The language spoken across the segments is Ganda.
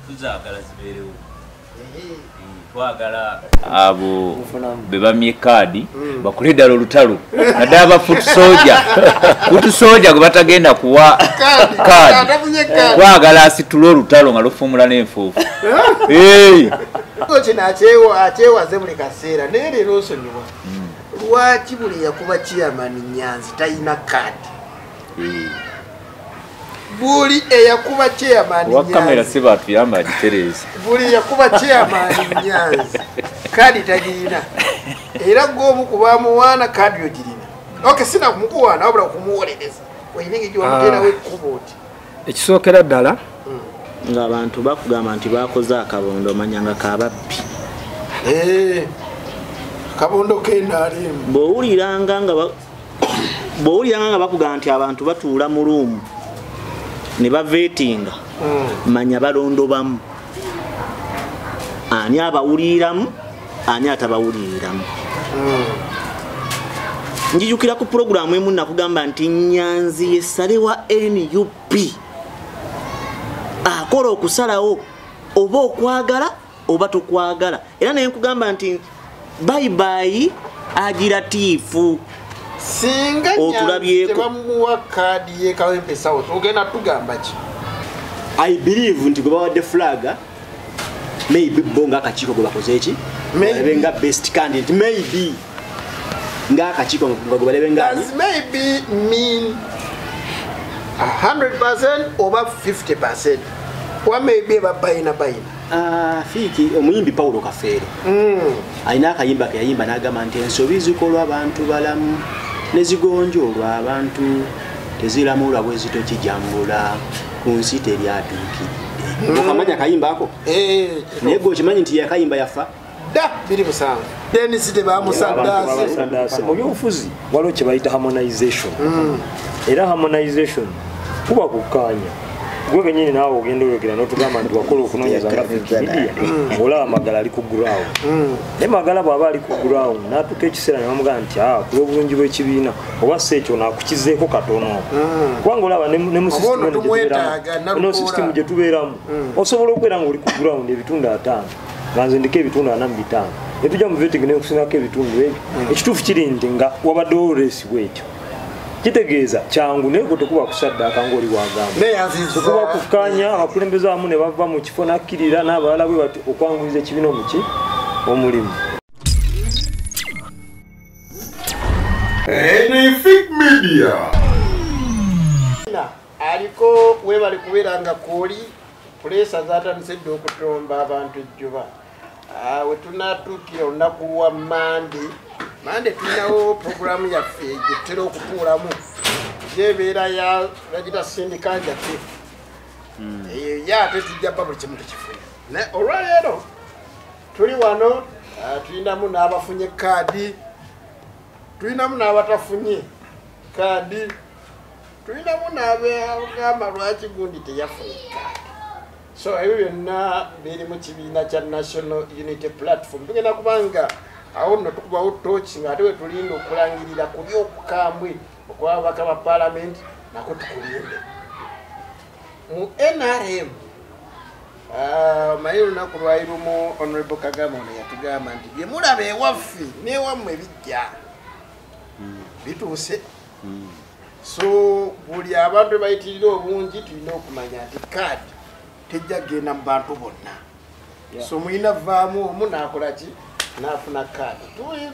tuzagala zibeerewo twagala abo bebamye kaadi bakule ddala olutalo naddala bafutu soja gwe batagenda kuwa kaadi twagala asitule olutalo nga lufuumula n'enfuufu kino akyewaze buli kaseera naye leero osonyiwa lwaki buli yakuba chairman Nyanzi talina kaadi buli eyakuba chairman Nyanzi kamera si batu yamba agitereza buli yakuba chairman Nyanzi kaadi tagirina era gwomu kubamuwaana kaadi yogirina okay sina kumukuwaana wabula okumuwolereza oyinenge gy'omutera w'ekkubooti ekisookera ddala ng'abantu bakugamba nti bakoze akabondo omanyanga kababbi kabondo kenaalemu bw'owuliranga nga bakugamba nti abantu batuula mu ruumu ne baveetinga manya balondo bamu ani abawuliramu ani atabawuliramu njijukira ku puroguramu emu nakugamba nti Nyanzi yessale wa NUP akola okusalawo oba okwagala oba tokwagala era naye nkugamba nti bayibayi agiratiifu singa otulabyeko tebamuwa kaadi ye Kawempe South ogenda tugamba ki I believe nti gwe bawadde flaga maybe bonga akakiiko gwe bakoze eki balebe nga best candidate maybe nga akakiiko gwe balebe nga maybe mean 100% over 50% wa maybe babayina Fiki omuyimbi Paulo Kafeero alina akayimba ke yayimba n'agamba nti ensobi zikolwa abantu balamu ne zigonjoolwa abantu teziramulwa bwe zitokijambula ku nsi teryatuukidde okamanya akayimba ako naye gwe okimanyi nti yakayimba yafa da biri musanvu Dennis tebamusaddaase mu byobufuzi waliwo kye bayita harmonization era harmonization kuba kukkaanya gwe kenyini naawe ogenda oyogera n'otugamba nti wakola okunoonyeza nga Wikipedia olaba Magala ali ku ground naye Magala bw'aba ali ku ground n'atuuka ekiseera ne bamugamba nti ku lw'obulungi bw'ekibiina oba si ekyo naakukizeeko katono kubanga olaba ne mu sisitemu gye tubeeramu osobola okubeera nga oli ku ground ebitundu 5 nga nze ndiko ebitundu 45 ne tujja mu vetting ne kusingako ebitundu ebyo ekituufu kiri nti nga wabaddewo olesi bw'ekyo kitegeeza kyangu naye tekuba kusaddaaka ng'oli wagamba tekuba kukkaanya abakulembeze abamu ne bava mu kifo nakkirira n'abalala bwe bati okwanguyiza ekibiina omuki omulimu Enefik Media aliko webali kubeera nga kooli puleesa zatandise dde okutomba abantu ejjuba we tunatuukira olunaku lwa Mande tulinawo programu yaffe gye tutera okutuulamu gyebeera yagita sindikanja te eyo ye ate tujja bba buli kimu tukifuna olwaleero tuli wano tulinamu n'abafunye kaadi tulinamu n'abatafunye kaadi tulinamu n'abagamba lwaki gundi teyafunye kaadi so ebyo byonna biri mu kibiina kya National Unity Platform tugenda kubanga awo nno tukubawo tooki ng'ate we tulinda okulangirira ku by'obukambwe okwababaka ba paalamenti nako tukulinde mu NRM maye olunaku lwali lumu Honorable Kagame ono yatugamba nti bye mulaba ewaffe n'ewammwe bijja bituuse so buli abantu bebayitirira obungi tulina okumanya nti kaadi tejja genda mu bantu bonna so mulina vaamu omu naakola ki nafuna kaadi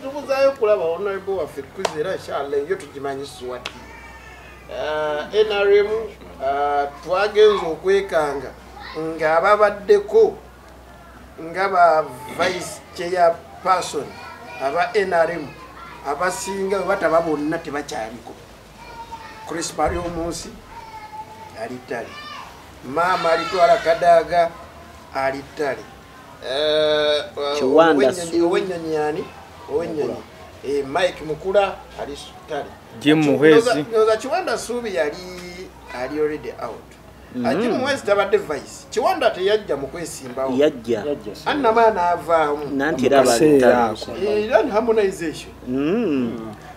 tubuzaayo kulaba Honorable waffe tukuzera inshallah eyo tugimanyi swati NRM twagenza okwekanga ng'ababaddeko nga ba vice chairperson aba NRM abasinga bwe bataba bonna tebakyaliko Chris Mario Munsi alitali Mama alitwala Kadaaga alitali Owenyonyi Mike Mukula alitali Jim Muhwezi Kiwanda Subi yali already out Jim Muhwezi tabadde vice Kiwanda teyajja mu kwesimbawo yajja annamaana avaamu nanti era harmonization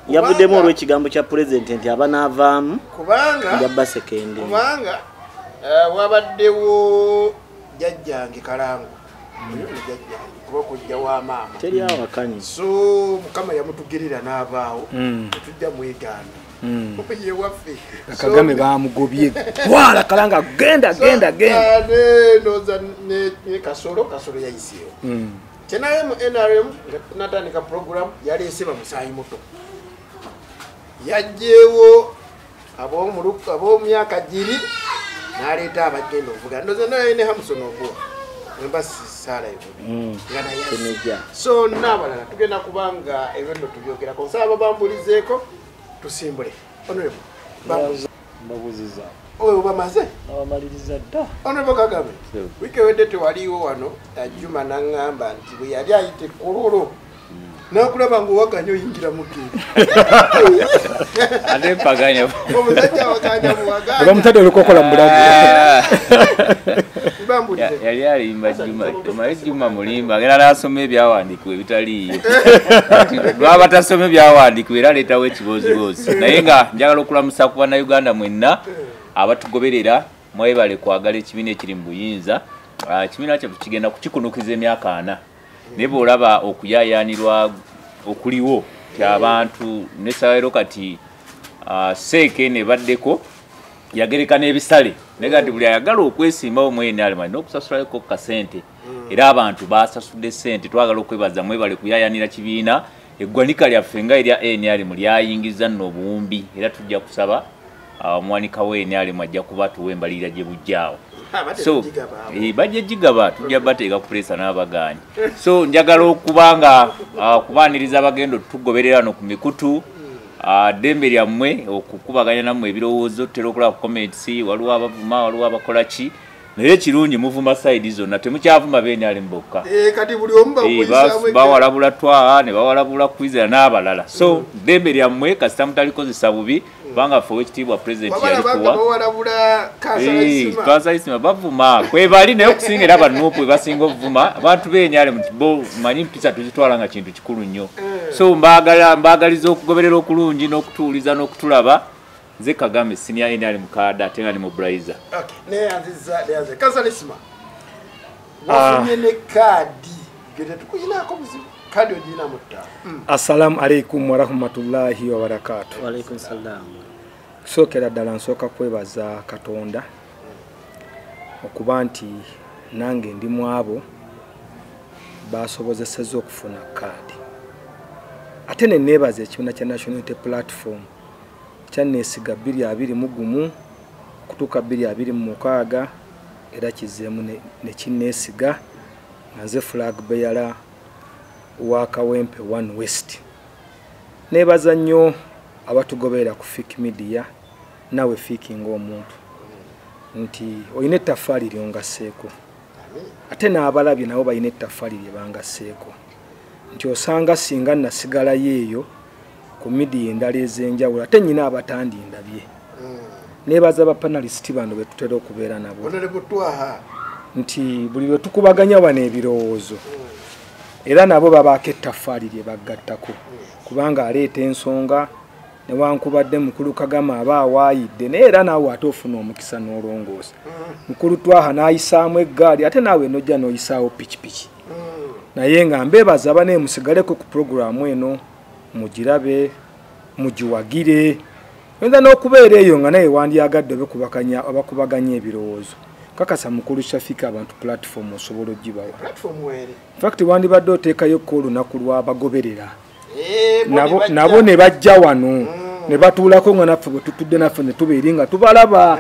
yavuddemu olw'ekigambo kya president nti abanaavaamu kubanga jabba sekende kubanga wabaddewo jajjange Kalango jajjange kuba kujja wa maama teri awakanyi so mukama yamutugerera n'abaawo tujja mwegaana ye waffe Kagame bamugobye twala Kalanga genda noza ne kasolo yayisiyo kyenaye mu NRM nga tunatandika program yaleese bamusaayi muto yajjeewo ab'omyaka giri n'aleeta abagenda okuvuga ndoza naye ne Hamson Oguwa embassy Sala nga naye so n'abalala tugenda kubanga ebyo tubyogerako nsaba bambulizeeko tusimbule honorable mbabuziza owe bamaze abamaliriza dda honorable Kagame wiki wedde tewaliwo wano Juma n'angamba nti bwe yali ayite kololo nakulaba ng'owakanya oyingira mukiri ate mpaganya omusajja wakanya muwaganya oba mutadde olikokola mu bulago yali alimba Juma mulimba agenda n'asoma ebyawandiikibwa ebitaliiyo lwaba tasoma ebyawandiikibwa era aleetawo ekibooziboozi naye nga njagala okulamusa ku bannayuganda mwenna abatugoberera mwebale kwagala ekibiina ekiri mu buyinza ekibiina kyaffe kigenda kukikunukiza emyaka 4 naye bw'olaba okuyaayaanirwa okuliwo ky'abantu nesawero kati seeke ne baddeko yagereka n'ebisale naye kati buli ayagala okwesimbawo mu NRM alina okusasulaleko kasente era abantu basasudde sente twagala okwebaza mwebale kuyaayaanira kibiina eggwanika lyaffe nga erya NRM lyayingiza nno obuwumbi era tujja kusaba omuwanika wa NRM ajja kuba tuwa embalirira gye bujjaawo so bajja jigaba tujja bateeka ku presa n'abaganyi so njagala okubanga kubaaniriza abagendo tugoberera no ku mikutu dembe lyammwe okukubaganya nammwe ebirowoozo tutera okulaba ku comments waliwo abavuma waliwo abakola ki naye kirungi muvuma side zonna temukyavuma NRM bokka kati buli omu bawalabula twa ne bawalabula kwizera n'abalala so dembe lyammwe kasita mutalikozesa bubi banga fo ekitiibwa president yalikuwa kansala bavuma kwebali naye okusinga era banuupu basinga obuvuma abantu b'NRM bo manyi mpisa tuzitwala nga kintu kikulu nnyo so mbagaliza okugoberera okulungi n'okutuuliza n'okutulaba nze Kagame senior NRM kaada ate nga ni mu Braiza neyanziza kansala Isma wafunye ne kaadi gete tukuyinaako buzibu kadi ogirina mutta assalamu alaikum warahmatullahi wabarakatuh walaikum salam sookera ddala nsooka kwebaza Katonda okuba nti nange ndi mu abo basobozesezza okufuna kaadi ate ne neebaza ekibiina kya National Unity Platform kyanneesiga 2021 okutuuka 2026 era kizeemu ne kinneesiga nga nze flag bearer wa Kawempe 1 West neebaza nnyo abatugoberera ku Fik Media nawe Fik ng'omuntu nti oyina ettaffaali lyongasseeko ate n'abalabye nabo balina ettaffaali lye bangasseeko nti osanga singa nasigalayo eyo ku media endala ez'enjawulo ate nnyina abatandindabye neebaza abapanalisiti bano be tutera okubeera nabo nti buli lwe tukubaganya bano ebirowoozo era nabo babaako ettaffaali lye baggattako kubanga aleeta ensonga newankubadde mukulu Kagame aba awaayidde naye era naawe ate ofuna omukisa n'olongoosa mukulu Twaha n'ayisaamu eggaali ate naawe nojja n'oyisaawo pikipiki naye nga mbeebaza bane musigaleko ku puroguramu eno mugirabe mugiwagire oyinza n'okubeera eyo nga naye wandyagadde abakubaganya ebirowoozo kakasa mukulu Shafika abantu platform osobola ogibawa fact wandibadde oteekayo olunaku lw'abagoberera nabo ne bajja wano ne batuulako nga naffe bwe tutudde naffe ne tubeeri nga tubalaba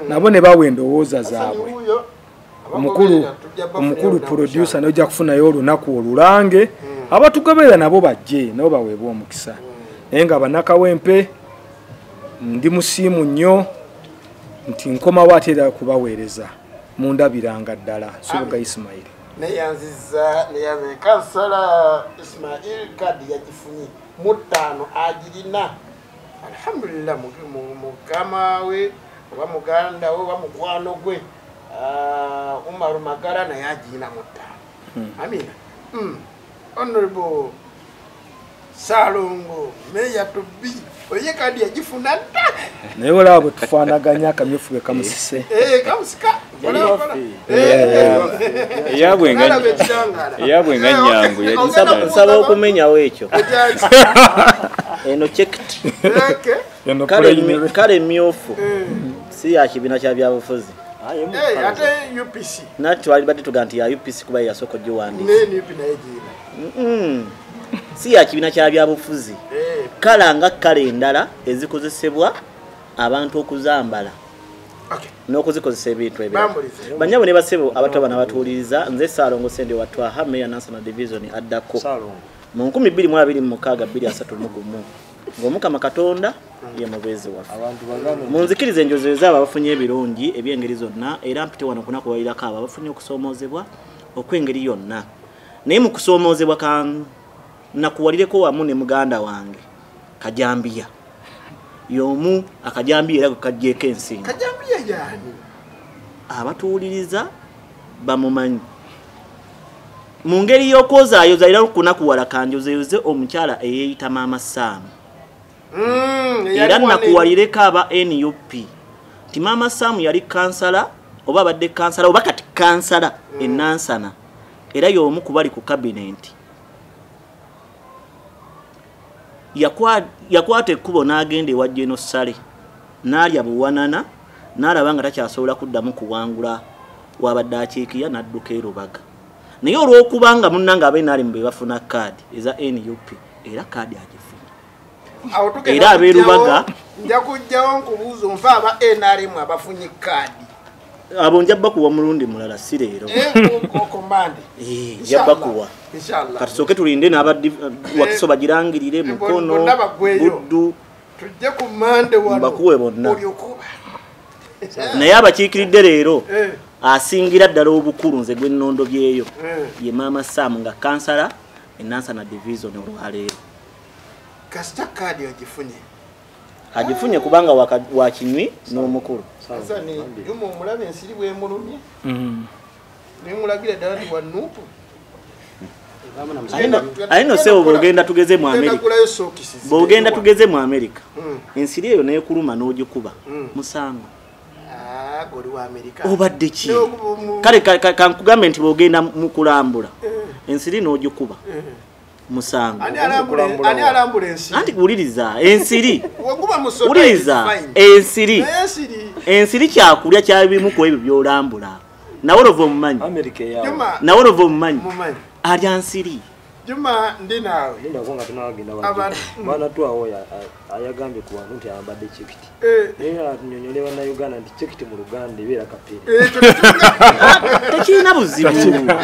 nabo ne bawa endowooza zaabwe omukulu producer nojja kufunayo olunaku olulange abatugoberera nabo bajje nabo baweebwa omukisa naye nga bannakawempe ndi musiimu nnyo nti nkomawo ate era kubaweereza mundabiranga ddala Subuga Ismail neyanziza kansala Ismail kadi yagifunye mu 5 agirina alhamdulillah mukama we oba muganda we oba mukwano gwe Umaru Magara naye agirina mu 5 amina honorable Salongo Meya to be oye kadi yagifuna dda naye olaba bwe tufaanaganya akamyufu be kamusise kamusika eyabwe nga nyangu nsaba okumenyawo ekyo eno checked kale myufu si ya kibiina kya byabufuzi ate UPC nati twali badde tuga nti ya UPC kuba yasooka giwandiisa si ya kibiina kya byabufuzi kala nga kale endala ezikozesebwa abantu okuzambala n'okuzikozesa ebintu ebyo banyabo ne basebo abato bana batuuliriza nze Saalongo Sende watwa Hameya National Division addako mu 2026 ng'Omukama Katonda ye mubeezi waffe munzikirize enjozi zaabo abafunye ebirungi eby'engeri zonna era mpite wano kunakuwalirako abo abafunye okusoomoozebwa okw'engeri yonna naye mu kusoomoozebwa nakuwalireko wamu ne muganda wange Kajambiya yomu akajambiya era kajjeeko ensingo Kajambiya yani abatuuliriza bamumanyi mu ngeri y'okwozaayoza era kunakuwala kanjozeyoze omukyala eyeeyita Maama Sam era nakuwalireko aba NUP ti Maama Sam yali kansala oba abadde kansala oba kati kansala enansana era y'omu kubali ku kabinenti yakwata ekkubo n'agenda ewa Jeno Sale n'alya buwanana n'alaba nga takyasobola kuddamu kuwangula wabadde akiikiya n'adduka e Rubaga naye olw'okubanga munnanga ab'NRM be bafuna kaadi eza NUP era kaadi agifuna era ab'e Rubaga nja kujjawo nkubuuza nfa aba NRM abafunye kaadi abo njabba kuwa mulundi mulala si leero njabba kuwa katusooke tulinde wakiso bagirangirire mukono buddu tujje ku mande wano bakuwe bonna naye abakiikiridde leero asingira ddala obukulu nze gwe nnondo byeyo ye Maama Sam nga kansala enansana division olwaleero kasita kaadi agifunye kubanga wakinywi n'omukulu sasa ni yumo omulabe ensiri bw'emulumye nimulagira ddala ti wanuupu ayino sebo bw'ogenda tugeze mu Amerika bw'ogenda tugeze mu Amerika ensiri eyo neekuluma n'ogikuba musango obadde ki kale kankugambe nti bw'ogenda mu kulambula ensiri n'ogikuba musango ani alambula ensiri anti wuliriza ensiri wuliriza ensiri kyakulya kyabimu ku ebyo by'olambula nawe olova omumanyi nawe olova omumanyi alya nsiri Juma ndi naawe ndako nga tunagenda bana twawo ayagambye ku bantu nti abadde chekiti naye atunyonyole bana Uganda nti chekiti mu Luganda ebeera kapere tekirina buzibu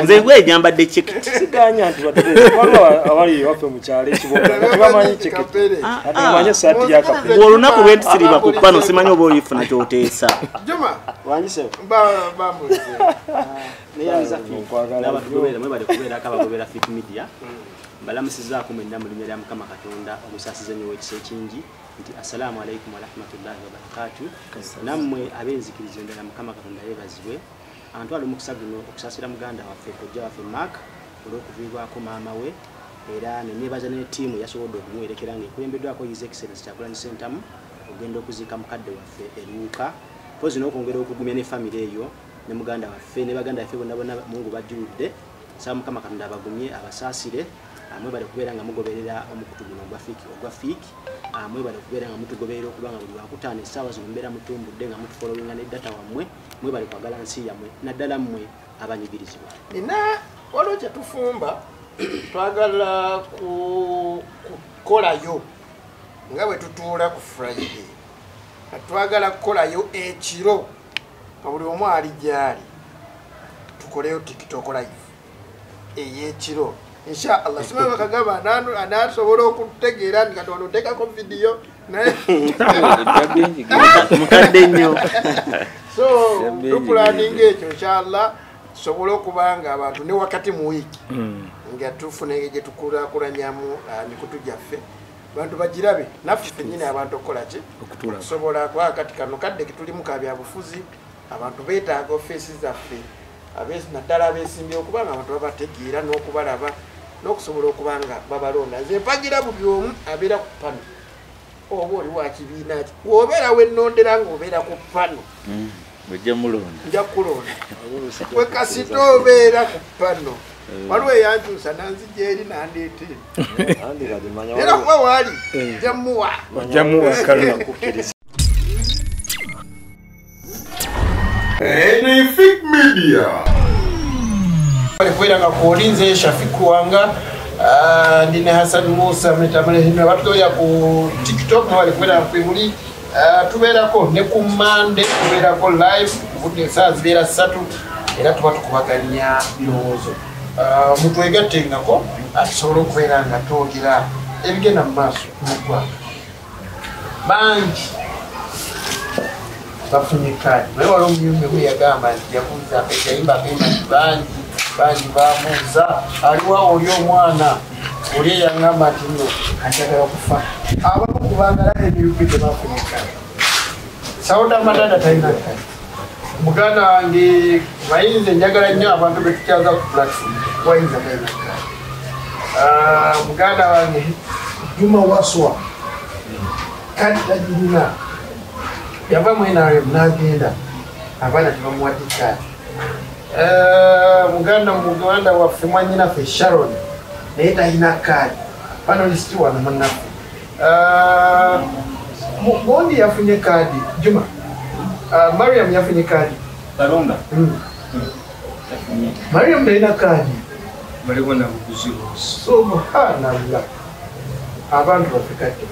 nze gwejambadde chekiti siganya nti waliwo abali waffe mu kyalo ekiboga tebamanyi chekiti atumanye saati ya kapere olunaku lwentisiriba ku pano simanyi oba olifuna kyoteesa Juma wanyise bambuze kubeera akabagobera Fit Media balamusizaako mwenna mu linnya lya Mukama Katonda omusaasize nnyo w'ekisa ekingi nti assalamu alaikum warahmatullahi wabarakatuh nammwe ab'enzikirizo endala Mukama Katonda yeebazibwe antwala omukisa guno okusaasira muganda waffe kojja waffe Mark olw'okuviibwako maama we era neneebaza ne ttiimu yasobodde okumuwerekera ng'ekulembeddwako His Excellency Kyagulanyi Ssentamu ogenda okuziika mukadde waffe eruuka pozi n'okwongera okugumya ne famire eyo ne muganda waffe ne baganda waffe bonna Mungu bajjuludde saba Mukama Katonda abagumye abasaasire amwe bali kubeera nga mugoberera omukutu guno ogwa fiiki amwe bali kubeera nga mutugoberera okuba nga buli wakutaano essaawa zino mbeera mutumbudde nga mutufolowinga ne data wammwe mwe bali kwagala nsi yammwe naddala mmwe abanyigirizibwa nina waliwo kyetufumba twagala kukolayo nga bwe tutuula ku Friday twagala kukolayo ekiro nga buli omu ali gyali tukoleyo TikTok live ey'ekiro inshallah sima bakagaba anasobola okutegeera nti Katonda oteekako vidiyo naye mukadde nnyo so tupulaninga ekyo inshallah tusobole okubanga abantu ne wakati mu wiiki nga tufuna gye tukulaakulanyamu mikutu gyaffe bantu bagirabe naffe nyine abantu okukola ki okusobola kuba kati kano kadde ketulimu ka byabufuzi abantu beetaaga ofeesi zaffe naddala abeesimbye okubanga abantu babategeera n'okubalaba n'okusobola okubanga babalonda nze mpagira buli omu abeera ku pano oba oli wa kibiina ki bw'obeera wennondera ng'obeera ku pano ojja mulonda nja kulonda we kasita obeera ku pano waliwo eyankyusa nanzija eri nandeetera era kuba waali jamuwa Enifik Media. Kwera ngakolinze Shafiku wanga ndine Hassan Musa mitamale hino batoya ku TikTok no walikwera kwimuli tubeerako ne ku Monday tubeerako live budde saa zibera 3 era tuba tukubaganya birowoozo mutwegattengako asobola okubeera nga twogera ebigenda mu maaso mu ggwanga bangi bafunye kadi naye waliwo omuyumbi we yagamba nti yabuuza ekayimba akayimba nti bangi bamuuza aliwo oli omwana oli eyangamba nti nno ajagala kufa abamu kubangala emiyumbi tebafunye kadi Sauda Madada talina kadi muganda wange bayinza njagala nnyo abantu betukyaza ku platform wayinza talina kadi muganda wange Juma Waswa kadi tagirina yava NRM n'agenda abaana tebamuwadde kadi muganda waffe mwanyinaffe Sharon naye talina kadi panolisti wano munnaffe Bondi yafunye kadi Juma Mariam yafunye kadi Balonda Mariam talina kadi balibona buzibu subhanallah abantu baffe kadi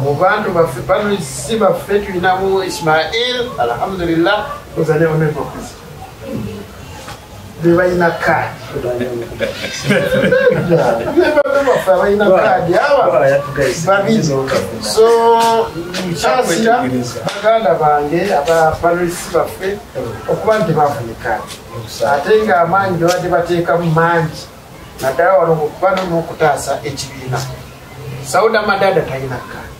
mu bantu baffe panolisti baffe tulinamu Ismail alhamdulillah tuzane onebakuzi bebalina kadi bebalina kadi aba babiri so kyasira baganda bange abapanolisti baffe okuba nti bafunye kadi ate nga amaanyi gebadde bateekamu mangi naddala wano mukubano n'okutaasa ekibiina Sauda Madada talina kadi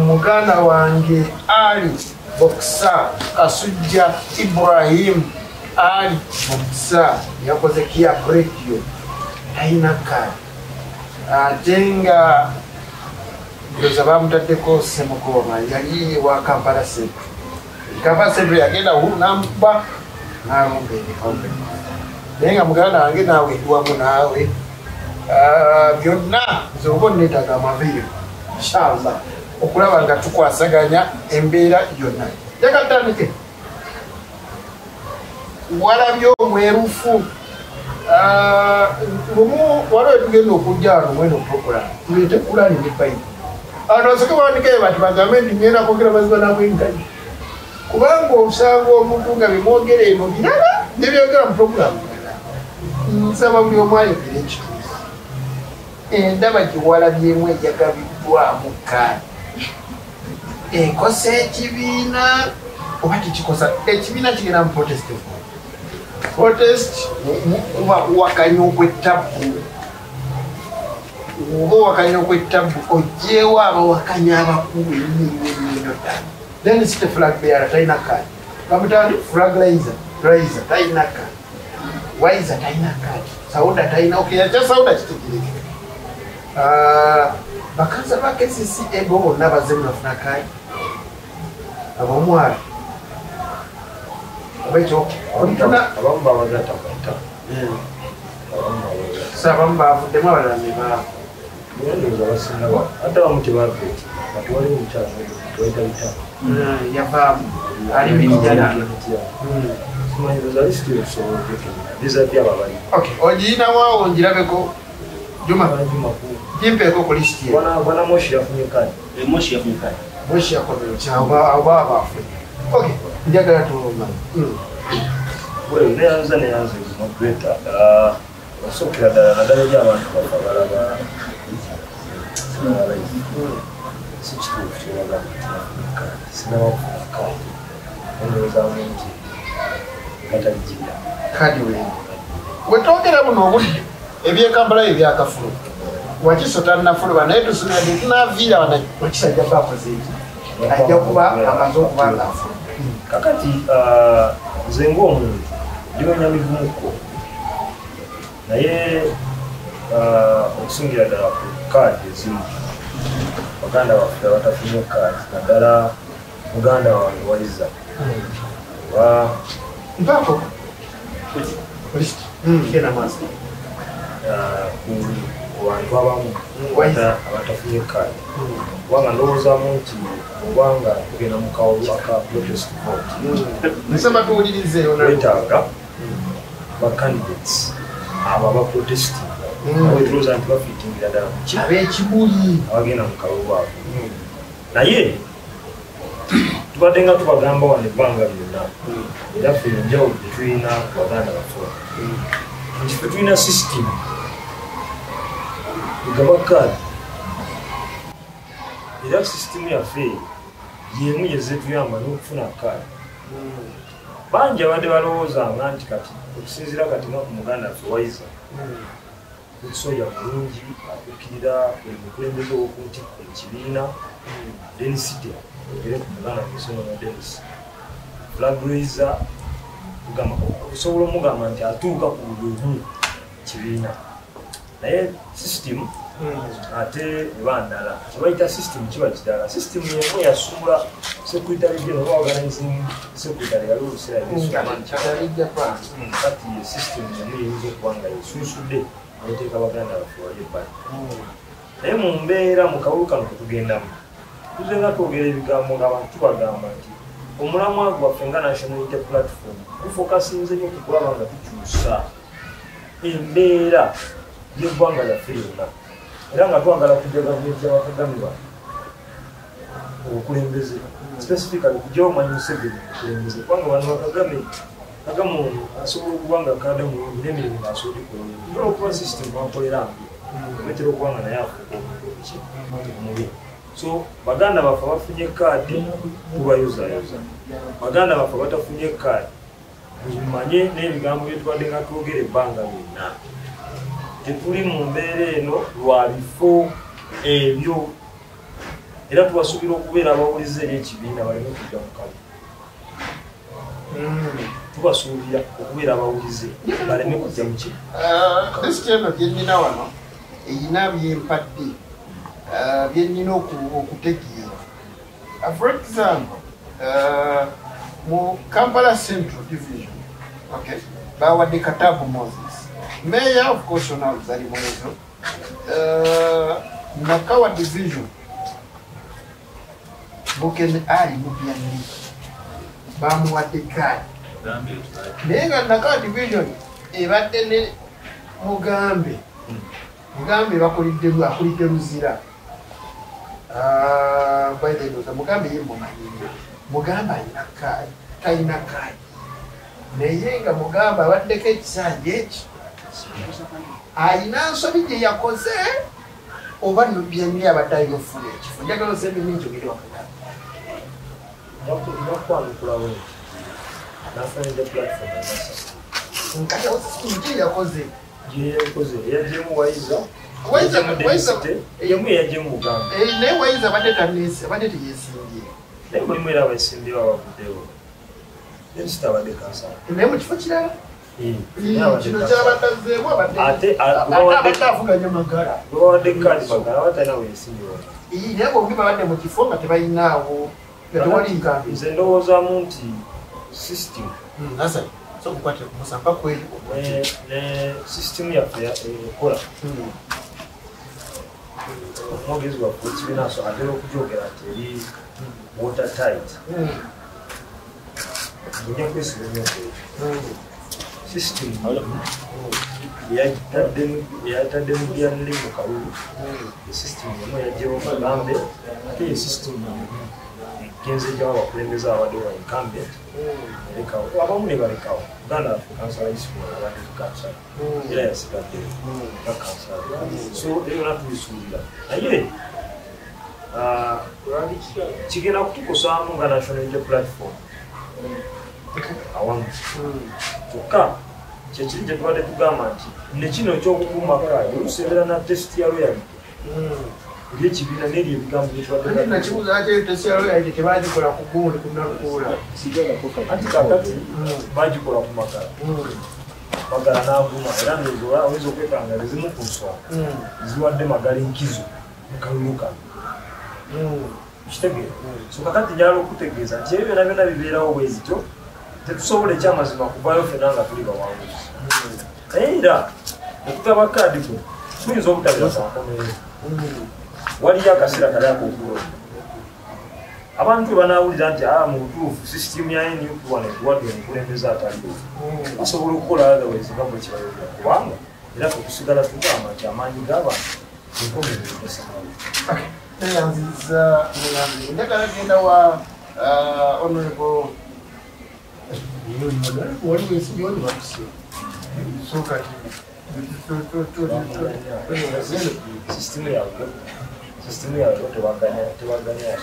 muganda wange Ali Boksa Kasujja Ibrahim Ali Boksa yakoze Kia Brekio talina kadi ate ndoza bamutaddeko Semukoma yali wa Kampala Central yagenda namukuba nalumba ebikombe naye nga muganda wange naawe edwamu naawe byonna nze oba neetaaga amaviiro inshallah okulaba nga tukwasaganya embeera yonna jakatandike walabye omwerufu lumu waliwo tugenda okujja wano mweno program tulete kulani ne bayibu anosoke bawandikayo bati bagambe nti ngenda kwogera mazima namwengayi kubanga osanga omuntu nga bimwogera eno birala nebyogera mu program nsaba buli omu ayogera ekituufu endaba gyewalabyemu ejagabiddwamu kadi ekosa ekibiina oba tekikosa ekibiina kigenda mu protest kuba wakanya okwettabbu oba wakanya okwettabbu ojjeewo abawakanya abakulu ennyo ddala then site flag bearer talina kadi bamutandi flag raiser talina kadi waiza talina kadi Sauda talina okyaca Sauda kitegereke bakanza ba KCCA bo bonna bazze munafuna kadi abamwala abekyo abamu babagata kwata sabamu bavuddemu abalala nebaa ndoza basinga ate abamu tebabbe bati waliwo omukyala twaita bitano yavaamu ali bijjana ogiyinawo ngirabeko Juma jimpeeko ku lisiti bwana Moshi yafunye kadi Moshi yakomero kyaba abaafe njagala tuluma neyanza moderator osookera ddala naddala eri abantu bafa balaba si kituufu kyebaga sinabakufuna kadi endowoozamu nti batalijjira kadi wetwogera buno obudde ebyekampala ebyakafulu wakisota nafuluba naye tusunadde tunaviira wana wakisajja bakoze eki ajja kuba amaze okuba ngaafulu kakati nze ng'omuntu ndiwenya mivumuko naye okusingira ddala ku kaadi ezimu baganda baffe batafunye kaadi naddala muganda wange Waiza mpako ku bantu abamu abatafunye kaadi kubanga ndowoozaamu nti obanga tugenda mu kawolu aka protest vote wetaaga bacandidates abo abaprotesting awetulooza nti bafiitingira ddala muki ab'ekibuli abagenda mu kalulu abo naye tubadde nga tubagamba wano ebbanga lyonna era ffe enjawulo tetulina baganda baffe nti ffe tulina system egaba kaadi era system yaffe yemu yezetuyamba n'okufuna kaadi bangi abadde balowoozanga nti kati okusinziira kati nga ku muganda waffe Waiza okusoya mulungi akukkirira buli mukulembeze w'okuntikko ekibiina denisite ogere ku muganda waffe Denis flagraiser okusobola omugamba nti atuuka ku buli omu kibiina naye system ate eba ndala kibayita system kiba kidala system yemu yasuula secretary general oba organizing secretary yali oluseera kati ye system yemu yeyinza okuba nga yesunsudde neteeka baganda baffe wali ebbali naye mu mbeera mu kawulu kano ketugendamu tuzenga twogera ebigambo ng'abantu tubagamba nti omulamwa gwaffe nga national unity platform gufokasinze nnyo kukulaba nga tukyusa embeera y'eggwanga lyaffe lyonna era nga twagala kujja gavumenti y'abakagami baffe obukulembeze specifically kujjawo manyi Museveni obukulembeze kubanga bano bakagame kagame ono asobola okuba nga kaada mulungi n'emirimu ng'asobola okukola era okuba system akolera mbi metera okuba nga naye afuuka omubi so baganda baffe bafunye kaadi tubayozaayoza baganda baffe batafunye kaadi mumanye n'ebigambo bye tubadde nga twogera ebbanga lyonna tetuli mu mbeera eno lwa bifo ebyo era tubasuubira okubeera abawulize eri ekibiina baleme kujja mu kalu tubasuubira okubeera abawulize baleme kujja mu disiteno byenina wano eyina byempadde byenina okutegeera for example mu Kampala Central Division bawadde Katabu Moses Mayor of course now Zari Monezo Nakawa Division Bukene Ali Mubiani bamuwadde kaadi naye nga Nakawa Division ebadde ne Mugambe akulidde Luzira by the way Mugambe yemumanyiire Mugambe alina kaadi talina kaadi naye nga Mugambe abaddeko ekisanja eki alina nsobi gye yakoze oba Nubiani abadde alina ofuna ekifo njagala osembe minjogere wakagamba bakwanukulawo national unity platform nkati awo system gye yakoze yagyemu Waiza yemu yagyemu Mugambe naye Waiza abadde teyesimbye naye mulimu era abeesimbyewo abavuddewo denisita abadde kansala naye mu kifo kirala kino kyabaddazeemu ate avuganya magala bawadde kaadi magala batalina weesimbyewo naye bombi babadde mu kifo nga tebalinaawo tewali nkambi nze ndowoozaamu nti system ne system yaffe ekola omwogezi waffe w'ekibiina atera okugyogera nti eri watertight ojja kwesiga nnyo okweyo system yataddemu byanne mu kalulu esystem emu yagyewo Mugambe ate ye system genze gyawo abakulembeze abadde wa incumbent erekawo abamu ne balekawo Uganda kansala isibula abadde kansala era yasigadde nga kansala so eyo natubisuubira naye kigenda kutukosaamu nga national unity platform awamu kyokka kyekiri gye tubadde tugamba nti nekino ekyokukuuma kaadi oluseebera na test ya loyalty eby'ekibiina n'ebyo ebigambo byetebagikola ku gundi kunakuula anti kakati bagikola ku magala magala n'aguma era ndozola oyinza okwekanga ezimu ku nsonga ziwadde magala enkizo kaluluka kitegeera so kakati njala okutegeeza nti ebyo byonna byonna bibeerawo bwezityo tetusobola ekyamazima kuvaayo ffenna nga tuli bawanguzi naye era okugaba kaadi kuno tuyinza obutabira kankomerero waliyo akaseera kali akokulonda abantu webanawulira nti mu butuufu sisitimu ya nukuwana etuwadde omukulembeze ataliwo basobola okukola otherwise nga bwe kibayogera kubanga era okusigala tugamba nti amaanyi g'abantu enkomerero gasalawo neyanziza njagala genda wa honorable waliwo esiyoni bakusiba so kati sisitimu yawe tewaganya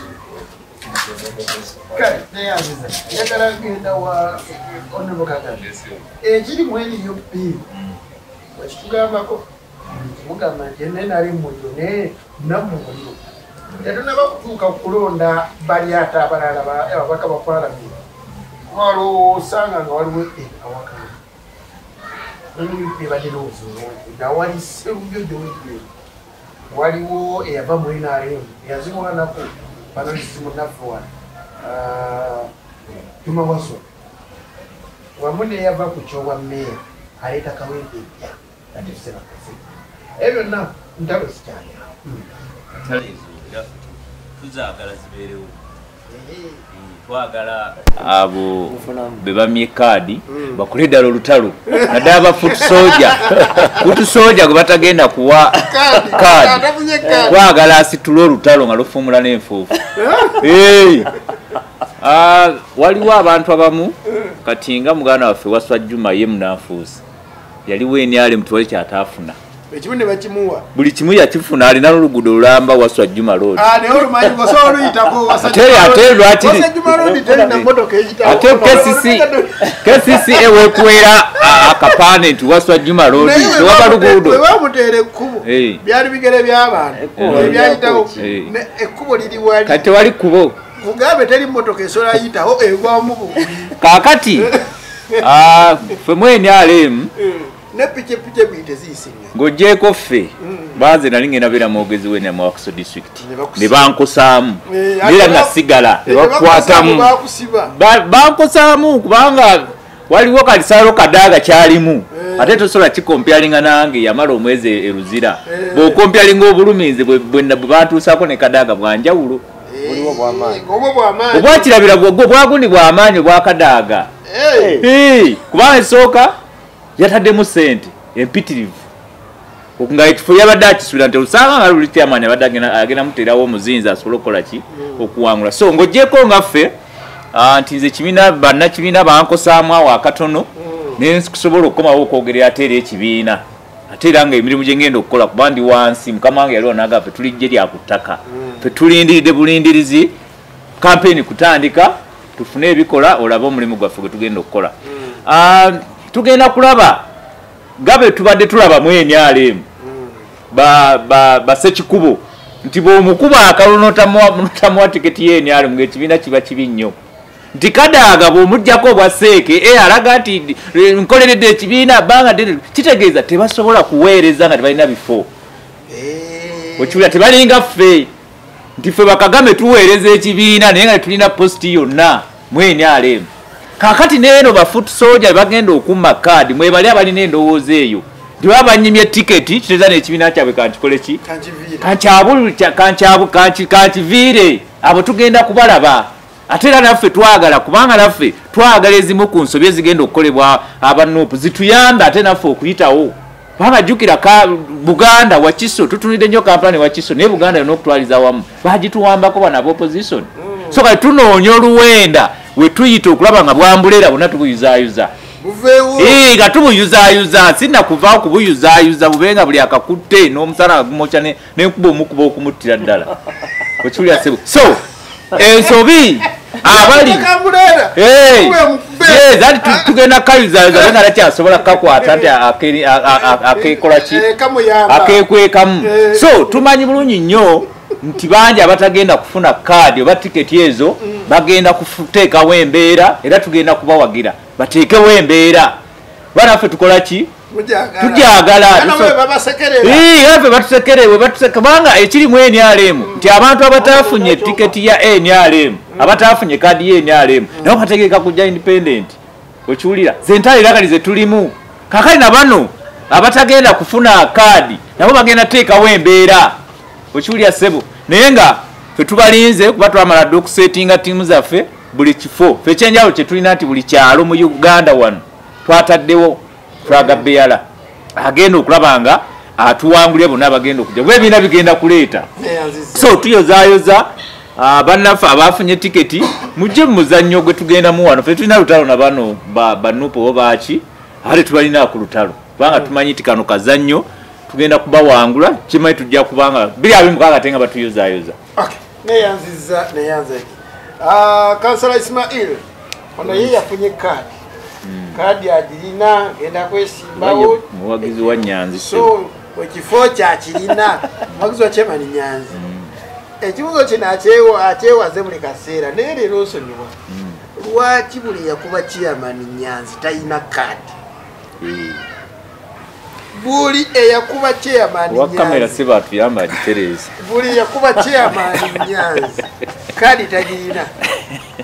neyanziza njagala genda wa honorable Kagame ekiri mweriyo bbiri wakitugambako mugamba nti enenali muliro naye namu muliro tetunaba kutuuka kulonda bali ate abalala ababaka ba palamenti waliwo osanga nga waliwo awakana ebadderozo nawali serujojo wegwe waliwo eyava mu NRM eyaziwanako panalisi munaffe wano Juma Waso wamu neyava ku kyowa mmeya aleeta kawempe empya atesebakasi ebyo byonna ntalo sikyalira tuzagala zibeerewo twagala abo bebamye kaadi bakole ddala olutalo naddala abafutusoja gwe batagenda kuwa kaadi twagala asitule olutalo nga lufumula n'enfuufu waliwo abantu abamu kati nga muganda waffe Waswa Juma ye munanfuusi yaliwo NRM tuwali kyataafuna ekimu ne bakimuwa buli kimu yakifuna alina n'oluguudo olulamba Waswa Juma Road naye olumanyi osobola oluyitako ate lwakiri ate KCC ewekuwera akapaane nti Waswa Juma Road tewaba luguudo webamuteera ekkubo byali bigere by'abantu ebyayitawo ekkubo liri wali kati tewali kkubo mugambe teri mmotoka esobola yitawo egwamu kaakati ffe mu NRM ne pikipiki biyite ziyisinya ng'oggyeko ffe banze nali ngenda beera mwogezi w'ennyama wa Kiso district ne bankosaamu era nasigala ne bakwatamu bankosaamu kubanga waliwo kalisalo kadaaga kyalimu ate tosobola kikompyalinga nange yamala omwezi eruzira bw'okompyalinga obuluminzi bwe bantuusaako ne kadaaga bwanjawulo obwakirabira bwogwo bwagundi bw'amaanyi obwakadaaga kubanga esooka yataddemu ssente empitirivu nga ekifo yabadde akisuubira nti olusanga nga luli kyamaanyi abadde agenda muteerawo omuzinzi asobole okukola ki okuwangula so ng'oggyeko nga ffe nti nze bannakibiina bankosaamu awo akatono naye nkusobola okukomawo okwogerera ate era ekibiina ate era nga emirimu gye ngenda okukola kuba ndi wansi mukama wange yaliwo naga ffe tulijje lya ku ttaka ffe tulindiridde bulindirizi kampeyini kutandika tufune ebikola olabe omulimu gwaffe gwe tugenda okukola tugenda kulaba gabe tubadde tulaba mu NRM basekikubo nti bw'omukuba akalulu notamuwa tiketi ye NRM ng'ekibiina kiba kibi nnyo nti kadaaga bw'omuggyako obwaseeke alaga nti nkoleredde ekibiina bbanga kitegeeza tebasobola kuweereza nga tebalina bifo okiwulira tebalinga ffe nti ffe Bakagame tuweereza ekibiina naye nga tetulina positi yonna mu NRM kakati neeno bafutusoja bagenda okumma kaadi mwebali abalina endowooza eyo nti baba banyimye tiketi kitegeeza n'ekibiina kyabwe kankikole ki kankiviire abo tugenda kubalaba ate era naffe twagala kubanga naffe twagala ezimu ku nsobi ezigenda okukolebwa abanupu zituyamba ate naffe okuyitawo kubanga jjukira Buganda Wakiso tutunidde nnyo kampani Wakiso naye Buganda yonna okutwaliza wamu bagituwambako bana opposition so kati tunoonya oluwenda we tuyita okulaba nga bwambulera bonna tubuyuzaayuza nga tubuyuzaayuza sinna kuvaawo kubuyuzaayuza bubenga buli akakutte n'omusana nga gumokya n'enkuba omukuba okumuttira ddala okiwulira sebo so ensobi abali zati tugenda kayuzaayuza benga takyasobola kakwata nti akekola ki akekwekamu so tumanyi bulungi nnyo nti bangi abatagenda kufuna kaadi oba tiketi ezo bagenda kuteekawo embeera era tugenda kubawagira bateekewo embeera banaffe tukola ki tujagala ave batusekerewe kubanga ekiri mu NRM nti abantu abatafunye tiketi ya NRM abatafunye kadi ya NRM nabo bategeka kujja independent okiwulira zentali lakalize tulimu kakali na bano abatagenda kufuna kadi nabo bagenda teekawo embeera okiwulira sebo naye nga fe tubalinze kuba twamala dde okusetinga tiimu zaffe buli kifo fe ekyenjawulo kye tulina nti buli kyalo mu Uganda wano twataddewo Flaga Beala agenda okulaba nga atuwangulye bonna abagenda okujja bwe bina bigenda kuleeta so tuyozaayoza bannaffe abafunye tiketi mujje mu muzannyo gwe tugendamu wano fe tulina lutalo na bano banupo obaki ate tubalina ku lutalo kubanga tumanyi nti kano kazannyo tugenda kubawangula kimanyi tujja kubanga 226 tenga batuyozaayoza neyanziza Kansala Ismail ono ye yafunye kadi agirina genda kwesimbawo muwagizi wa Nyanzi so ekifo kyakirina muwagizi wa Chairman Nyanzi ekibuzo kino akyewaze buli kaseera naye leero osonyiwa lwaki buli yakuba Chairman Nyanzi talina kadi buli eyakuba Chairman wakamera se batuyamba agitereza buli yakuba Chairman Nyanzi kadi tagirina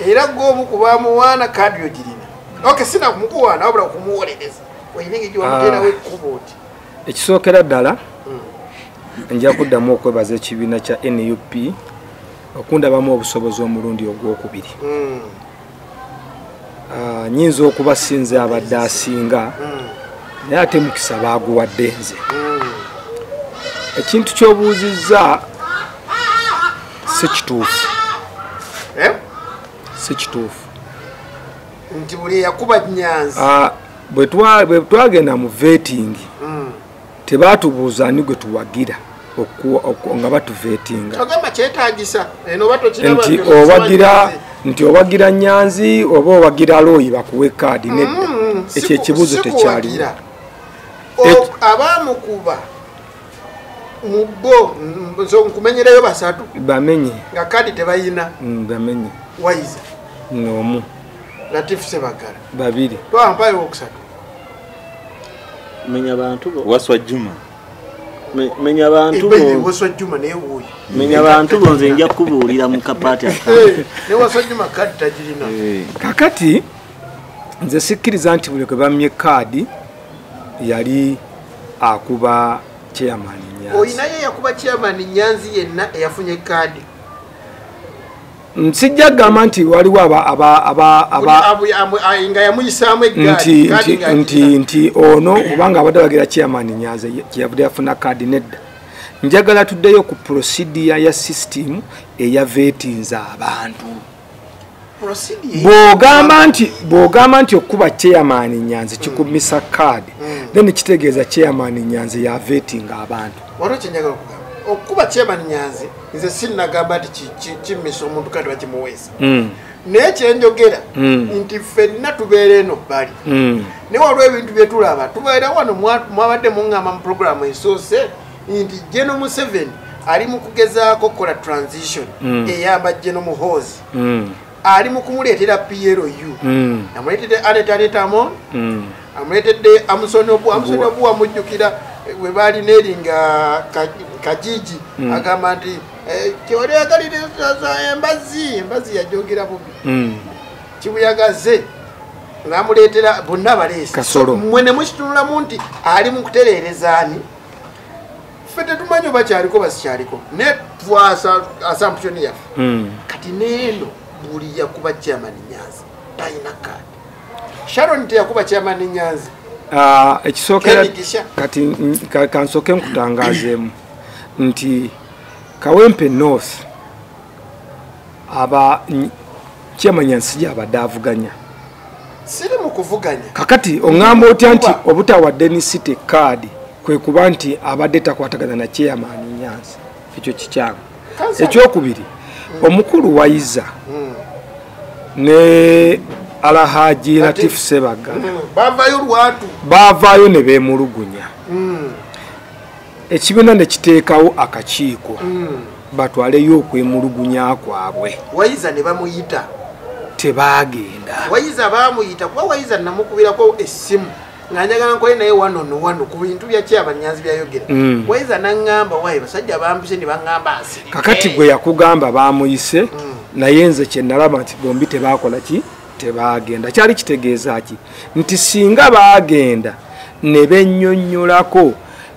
era gwomu kubamuwaana kadi yogirina okay sina kumukuwaana wabula okumuwolereza oyinenge giwamutera wekuboti ekisookera ddala nja kuddamu okwebaza ekibiina kya NUP okundabamu obusobozi omulundi ogwokubiri nyinza okuba sinze abadde asinga naye ate mukisa baaguwadde nze ekintu ky'obuuzizza si kituufu si kituufu nti buli yakuba Nyanzi bwe twagenda mu vetting tebaatubuuza ani gwe tuwagira nga batuvetinga nti owagira Nyanzi oba owagira Looyi bakuwe kaadi nedda ekyo ekibuuzo tekyaliwo abamukuba mubbo nkumenyereyo basatu bamenye nga kadi tebayina bamenye Wayiza n'omu Latif Sebagala babiri twampayo okusatu menya bantu bo Waswa Juma menya bantu bo Waswa Juma ne wuyi menya bantu bo nze nja kubuulira mu kapati ne Waswa Juma kadi tajirina kakati nze sikkiriza nti buli gwe bamye kadi yali akuba Chairman Nyanzi oyinaye yakuba Chairman Nyanzi yenna eyafunye kadi nsijja gamba nti waliwo nga yamuyisamu eggaadi nti ono kubanga abadde bagira Chairman Nyanzi kyeyavudde yafuna kadi nedda njagala tuddeyo ku procedure ya system eya vetinza abantu bw'ogamba nti okuba Chairman Nyanzi kikumisa kadi then kitegeeza Chairman Nyanzi ya vetinga abantu okuba Chairman Nyanzi nze sinnagamba nti kimmisa omuntu kadi bakimuweesa naye kyenjogera nti ffenna tubeera eno bali naye waliwo ebintu byetulaba tubeera wano mwabadde muŋŋamba mu programu esoose nti General Museveni ali mu kugezaako okukola transition eyamba General Muhoozi ali mu kumuleetera PLU amuleetedde Aneta Amon amuleetedde Amusoni Obu amujjukira we baali neeringa Kajiji agamba nti kyewali yagalire embazi yajogera bubi kibuyagaze ng'amuleetera bonna baleesi mmwe ne mukitunulamu nti ali mu kutereereza ani ffe tetumanyi oba kyaliko basikyaliko ne twasa assumption yaffe kati neeno buli yakuba Chairman Nyanzi talina kadi Sharon teyakuba Chairman Nyanzi ekisookera kati kansooke nkutangaazeemu nti Kawempe North Chairman Nyanzi gy'abadde avuganya siri mu kuvuganya kakati oŋŋamba otya nti obutawa Dennis kadi kwe kuba nti abadde takwatagana na Chairman Nyanzi ekyo kikyamu ekyokubiri omukulu Wayiza ne Alhaji Latif Sebagala baavaayo ne beemulugunya ekibiina ne kiteekawo akakiiko batwaleyo okwemulugunya kwabwe Wayiza ne bamuyita tebaagenda Wayiza baamuyita kuba Wayiza namukubirako essimu ng'anjagala nkoye naye wano ku bintu byaki abanyazi byayogera waiza naŋŋamba wayi basajja bampise ne baŋŋamba asirike kakati gwe yakugamba bamuyise naye nze kye nalaba nti bombi tebaakola ki tebaagenda kyali kitegeeza ki nti singa baagenda ne bennyonnyolako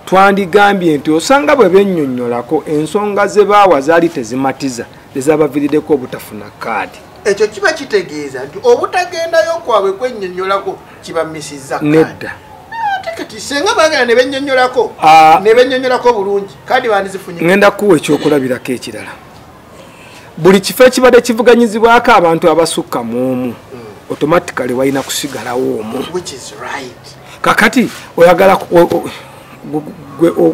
twandigambye nti osanga bwe bennyonnyolako ensonga ze baawa zaali tezimatiza ezabaviiriddeko obutafuna kaadi ekyo kiba kitegeeza nti obutagendayo kwabwe kwennyonnyolako kibamisiza nedda ate kati senga baagenda ne bennyonnyolako bulungi kaadi bandizifunye ŋŋenda kuwa ekyokulabirako ekirala buli kifo ekibadde kivuganyizibwako abantu abasukka mu omu automatically walina kusigalawo omu kakati oyagala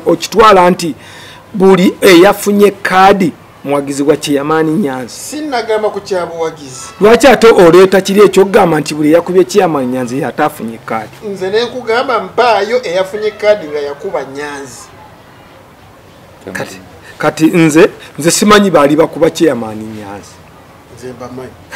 okitwala nti buli eyafunye kaadi muwagizi wa Chairman Nyanzi sinagamba ku kyabuwagizi lwaki ate oleeta kiri ekyokugamba nti buli eyakuba Chairman Nyanzi yataafunye kaadi nze nenkugamba mpaayo eyafunye kaadi nga yakuba Nyanzi kati nze simanyi baali bakuba Chairman Nyanzi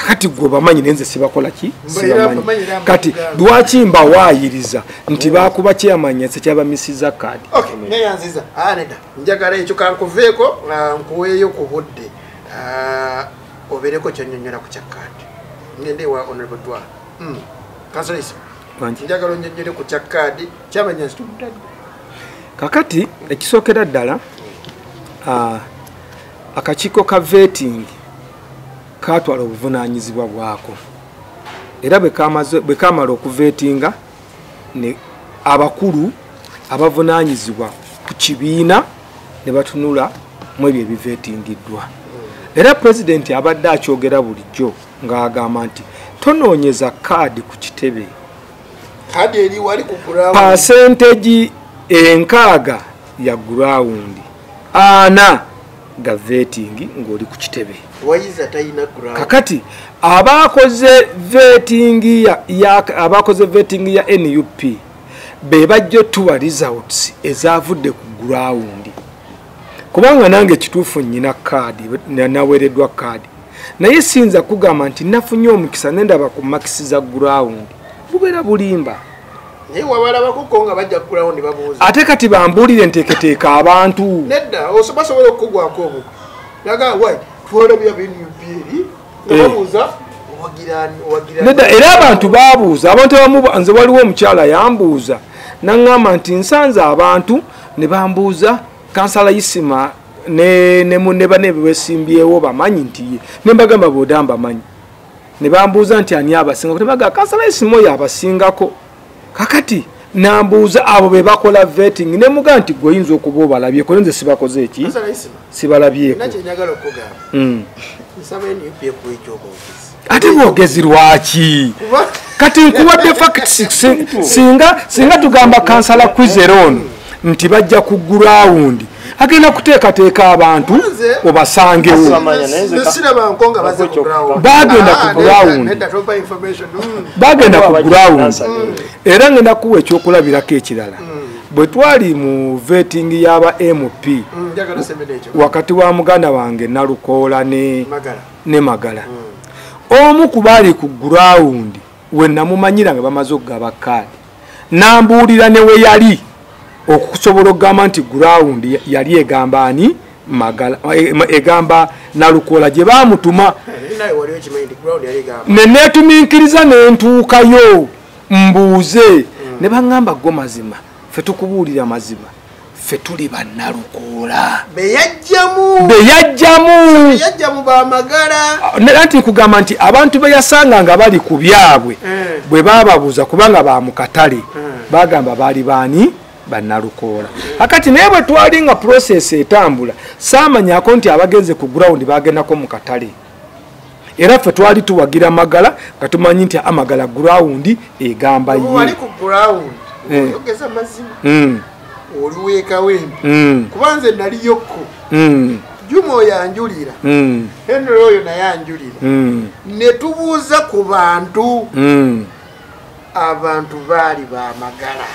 kati gwe bamanyi nenze sibakola ki sibamanyi kati lwaki mbawaayiriza nti bakuba Chairman Nyanzi kyabamisiza kaadi neyanziza aneda njagala ekyo kankuveeko nkuweeyo ku budde obeereko kyonyonyola ku kya kaadi ngende wa honorable Dwala kansolisa njagala onyonyole ku kya kaadi Chairman Nyanzi tumutadde kakati ekisookera ddala akakiiko ka vetting katwala obuvunaanyizibwa bwako era bwe kamala okuvetinga ne abakulu abavunaanyizibwa ku kibiina ne batunula mu ebyo ebivetingiddwa era pulezidenti abadde akyogera bulijjo ng'agamba nti tonoonyeza kaadi ku kitebe kaadi eri wali ku ground pasentegi 6 ya gurawundi 4 ga vetting ng'oli ku kitebe wayiza tayina ground kakati abakoze vetting ya NUP be bajjo tuwa results ezavudde ku ground kubanga nange kituufu nyina kaadi nawereddwa kaadi naye sinza kugamba nti nafunye omukisa nendaba ku makisi za ground bubeera bulimba naye wabalabako ko nga bajja ku ground babuuza ate kati bambuulire nteeketeeka abantu nedda basobola okukugwako obuko naga wai twalabya benyupieri ngababuuza nedda era abantu babuuza abantu abamu nze waliwo omukyala yambuuza naŋŋamba nti nsanze abantu ne bambuuza kansala Isima ne bane bewesimbyewo bamanyi nti ye ne mbagamba boda mbamanyi ne bambuuza nti ani abasinga kutebaga kansala Isima oyo abasingako kakati nambuuza abo be bakola vetting ne muga nti gwe oyinza okuba obalabyeko nze sibakoze eki sibalabyeko ate bwogezi lwaki kati nkuwadde facts singa tugamba kansala Kwizeron nti bajja ku ground agenda kuteekateeka abantu obasangewo bagenda ku ground era ngenda kuwa ekyokulabirako ekirala bwe twali mu vetting y'aba MP wakati wa muganda wange Nalukoola ne Magala omu ku baali ku ground we namumanyira nga bamaze okugaba kaadi nambuulira ne we yali okusobola okugamba nti ground yali egamba ani Magala egamba Nalukoola gye baamutuma ne neetuminkiriza nentuukayo mbuuze ne baŋŋamba go mazima ffe tukubuulira mazima ffe tuli bannalukoola beyajjamu bamagala nti nkugamba nti abantu beyasanga nga bali ku byabwe bwe bababuuza kubanga ba mu katale bagamba baali baani bannalukoola akati naye bwe twali nga process etambula saamanyako nti abagenze ku ground bagendako mu katale era ffe twali tuwagira Magala nga tumanyi nti Amagala ground egamba ye oyogeza mazima oliweeka wembi kubanze naliyokko Juma oyo anjulira Henry oyo naye anjulira ne tubuuza ku bantu abantu baali bamagala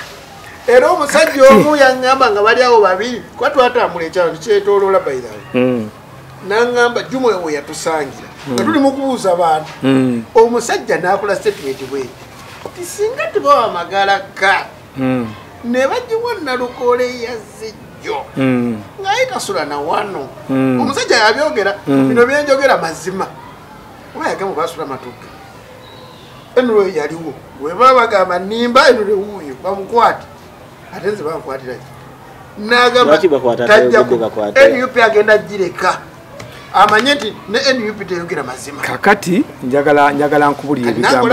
era omusajja omu yaŋŋamba nga bali awo babiri kuba twatambula ekyalo tukyetooloola bayirawe naŋŋamba Juma oyo yatusangira nga tuli mu kubuuza abantu omusajja n'akola statement bwe ti singa tubawa magala ka ne bagiwa Nalukoola eyazijjo ng'ayita sula na wano omusajja yabyogera bino byenjogera mazima oba yagamu basula matuga enulwe yaliwo bwe baba bagamba nimba enulwe wuuyo bamukwate ate nze bamukwatira n'agamba tajja NUP agenda gireka amanye nti ne NUP teyogera mazima kakati njagala nkubulira ebigambo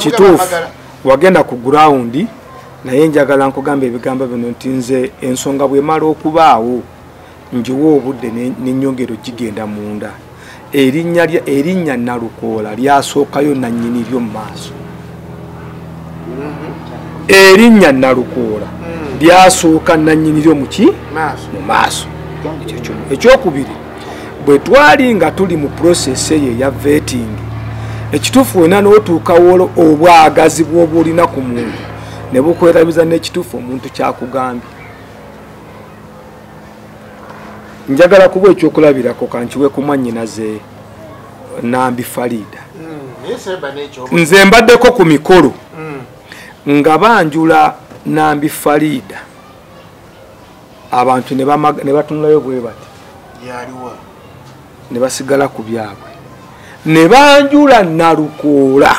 kituufu wagenda ku ground naye njagala nkugamba ebigambo bino nti nze ensonga bwemala okubaawo njiwa obudde n'ennyongero gigenda munda erinnya Nalukoola lyasookayo nannyini lyo mu maaso erinnya Nalukoola lyasooka nannyini lyo mu maaso ekyokubiri bwe twali nga tuli mu process eyo eya vetting ekituufu wena n'otuukawo obwagazi bw'oba olina ku muntu ne bukwerabiza n'ekituufu omuntu kyakugambye njagala kuba ekyokulabirako kankiwe ku mwannyinaze Nambi Farida nze mbaddeko ku mikolo nga banjula Nambi Farida abantu ne batunulayo bwe bati ne basigala ku byabwe ne banjula Nalukoola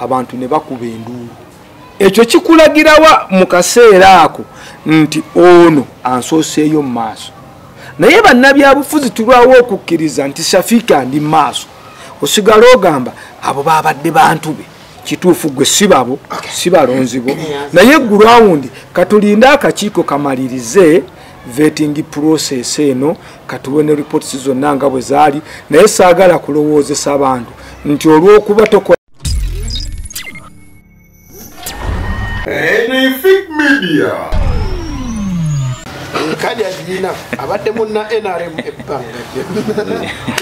abantu ne bakuba enduulu ekyo kikulagirawa mu kaseera ako nti ono ansooseeyo mu maaso naye bannabyabufuzi tulwawo okukkiriza nti Shafika ndi maaso osigala ogamba abo babadde bantu be kituufu gwe sibabo sibalonzi bo naye ground katulinde akakiiko kamalirize vetting process eno katuwe reports zonna nga bwe zaali naye saagala kulowoozesa abantu nti olw'okuba tokola Enifik Media kadi ajina abadde munna NRM ebbanga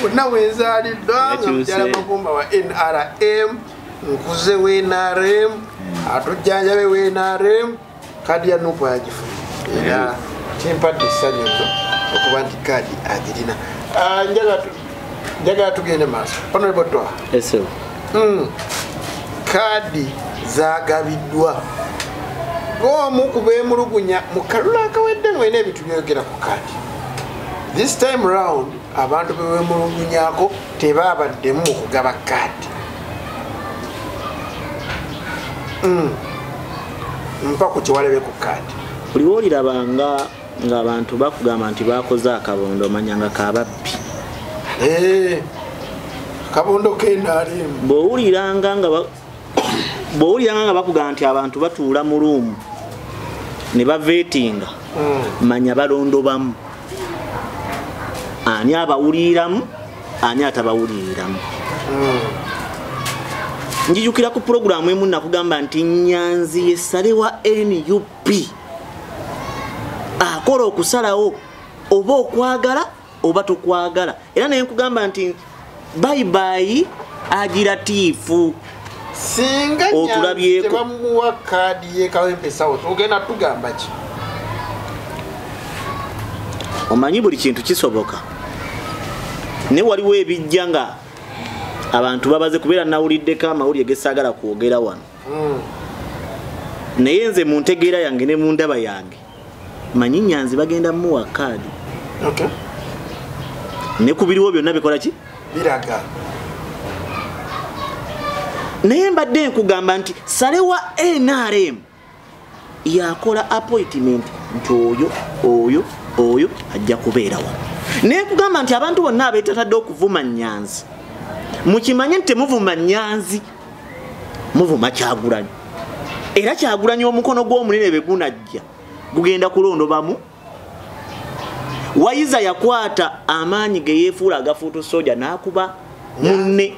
wonna wezaaliddwa nga mukyala Magumba wa NRM nkuze wa NRM atujjanjabe wa NRM kadi ya Nuupu agifuna era kimpadde essanyu okuba nti kadi agirina njagala tugende maaso Honorable Twaha kadi zagabiddwa omu ku beemulugunya mu kalulu akawedde mwena ebintu byogera ku kadi this time round abantu beemulugunyako tebabaddemu okugaba kadi mpa ku kiwalebe ku kadi buli woolirabanga ng'abantu bakugamba nti bakoze akabondo omanya nga kababbi kabondo kenalimu bw'owuliranga nga bakugamba nti abantu batuula mu luumu ne baveetinga manya balondobamu ani abawuliramu ani atabawuliriramu njijukira ku puroguramu emu nakugamba nti Nyanzi yessale wa NUP akola okusalawo oba okwagala oba tokwagala era naye nkugamba nti bayibayi agiratiifu singa Nyanzi tebamuwa kadi ye kawempesawo tugenda tugamba ki omanyi buli kintu kisoboka ne waliwo ebijja nga abantu babaze kubeera nawuliddeko amawulire gesaagala kwogera wano naye nze mu ntegeera yange ne mu ndaba yange manyi Nyanzi bagenda muwa kadi ne ku biriwo byonna bikola ki biraga naye mbadde nkugamba nti salewa NRM yakola appointment nti oyo ajja kubeerawo naye nkugamba nti abantu bonna abeetatadde okuvuma Nyanzi mukimanye nti temuvuma Nyanzi muvuma Kyagulanyi era Kyagulanyi omukono gw'omunene be gunajja gugenda kulondobamu Wayiza yakwata amaanyi ge yeefuula agafuutu soja n'akuba munne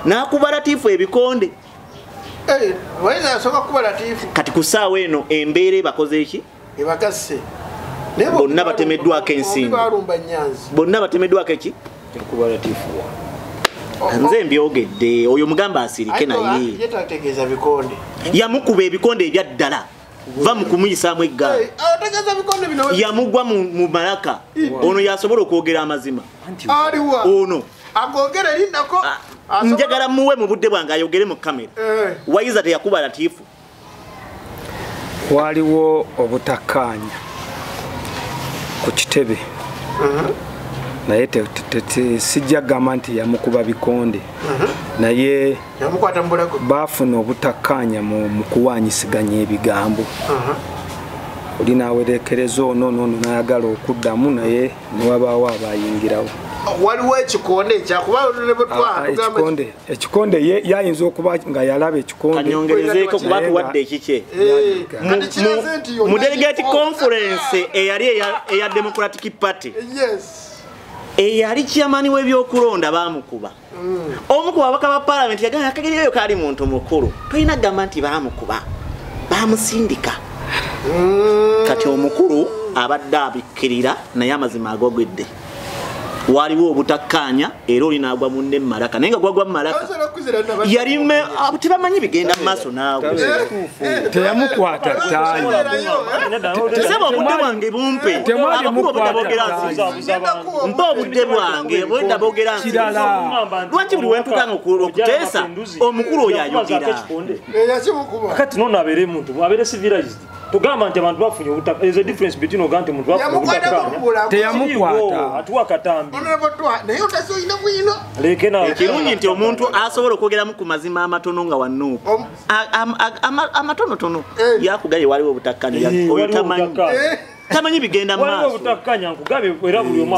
n'akuba Latifu ebikonde Wayiza yasoka kuba Latifu kati ku ssaawa eno embeera bakoze eki ebagasse bonna batemeddwako ensimbi bonna batemeddwako eki kuba Latifu nze mbyogedde oyo mugamba asirike naye yamukuba ebikonde ebyaddala va mu kumuyisaamu eggaali yamugwa mu malaka ono yasobola okwogera amazima ono agogere lindako njagala muwe mu budde bwange ayogere mu kamera Wayiza teyakuba Latifu waliwo obutakkaanya ku kitebe naye sijja gamba nti yamukuba bikonde naye baafuna obutakkaanya mu kuwanyisiganya ebigambo oli naawerekereza ono nayagala okuddamu naye newabaawo abayingirawo waliwo ekikonde ekikonde yayinza okuba nga yalaba ekikondekanyongerezeeko kuba tuwadde ekike mu delegate conference eyali eya Democratic Party eyali chairman w'ebyokulonda baamukuba omu ku babaka ba parliament yagamba akagereyo kaali muntu mukulu tolina gamba nti baamukuba baamusindika kati omukulu abadde abikkirira naye amazima agogedde waliwo obutakkaanya era oli naagwa munne Malaka naye nga gwagwa Malaka yalime tebamanyi bigenda mu maaso naawe teyamukwata ttaanyi tesaba obudde bwange bumpe abakulu obudde boogera mpa obudde bwange bwedda boogera lwaki buli wentukanga okuteesa omukulu oyo ayogera kati nono abeere muntu abeere civilized tugamba nti abantu bafunye obutaka is a difference between ogante muntu bafunye obutaka teyamukwata atuwa katambi ekirungi nti omuntu asobola okwogeramu ku mazima amatono nga wanuupu amatonotono yakugaye waliwo obutakkaanya oyo tamanyi bigenda mu maaso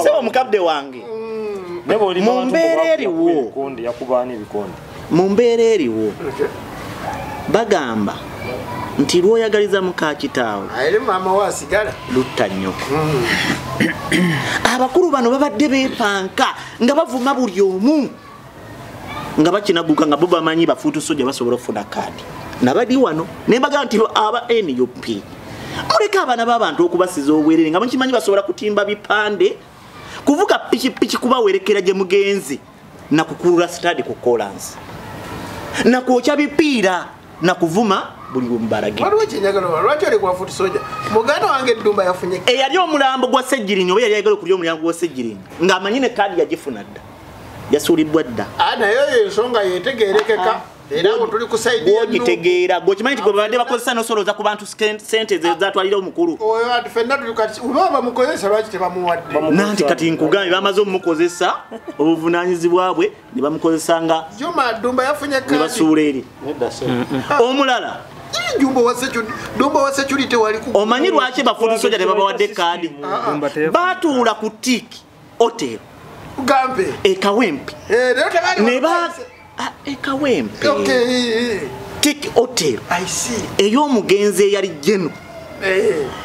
sebo omukadde wange mu mbeera eriwo bagamba nti lwoyagaliza muka kitaawe lutta nnyoko abakulu bano babadde beepanka nga bavuma buli omu nga bakinaguka nga bo bamanyi bafuutu soja basobola okufuna kaadi nabali wano naye bagamba nti aba NUP muleka abaana b'abantu okubasiza obwerere nga mukimanyi basobola kutimba bipande kuvuga pikipiki kubawerekera gye mugenzi nakukulula stadi ku kolansi nakwokya bipiira nakuvuma buli mbarage eyali omulambo gwa Ssegirinnya oba yali ayagala okulya omulambo gwa Ssegirinnya ng'amanyi ne kaadi yagifuna dda yasuulibwa dda naye eyo ensonga yetegeerekeka era ngo tuli ku sayidi gwogitegeera gwokimanyi nti gwe babadde bakozesa n'osolooza ku bantu sente zatwalira omukulu nanti kati nkugambye bamaze omumukozesa obuvunaanyizibwa bwe ne bamukozesa nga ne basuula eri omulala omanyi lwaki bafuutu soja tebabawadde kaadi baatuula ku tiiki hotel ekawempe ekawempe tiiki hotel ey'omugenzi eyali jeno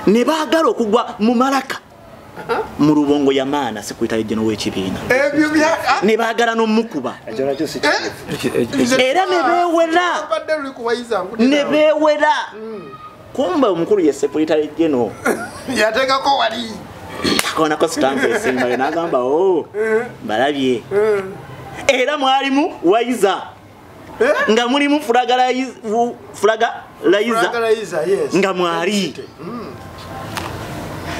ne baagala okugwa mu Malaka mu Lubongo Yamaana sekuyitayo jeno w'ekibiina ne baagala n'omukuba era ne beewera kumba omukulu ye sekuyitayo jeno yateekako wali akonako sitampu esembayo n'agamba mbalabye era mwalimu Waiza nga mulimu Fulaga Laiza nga mwali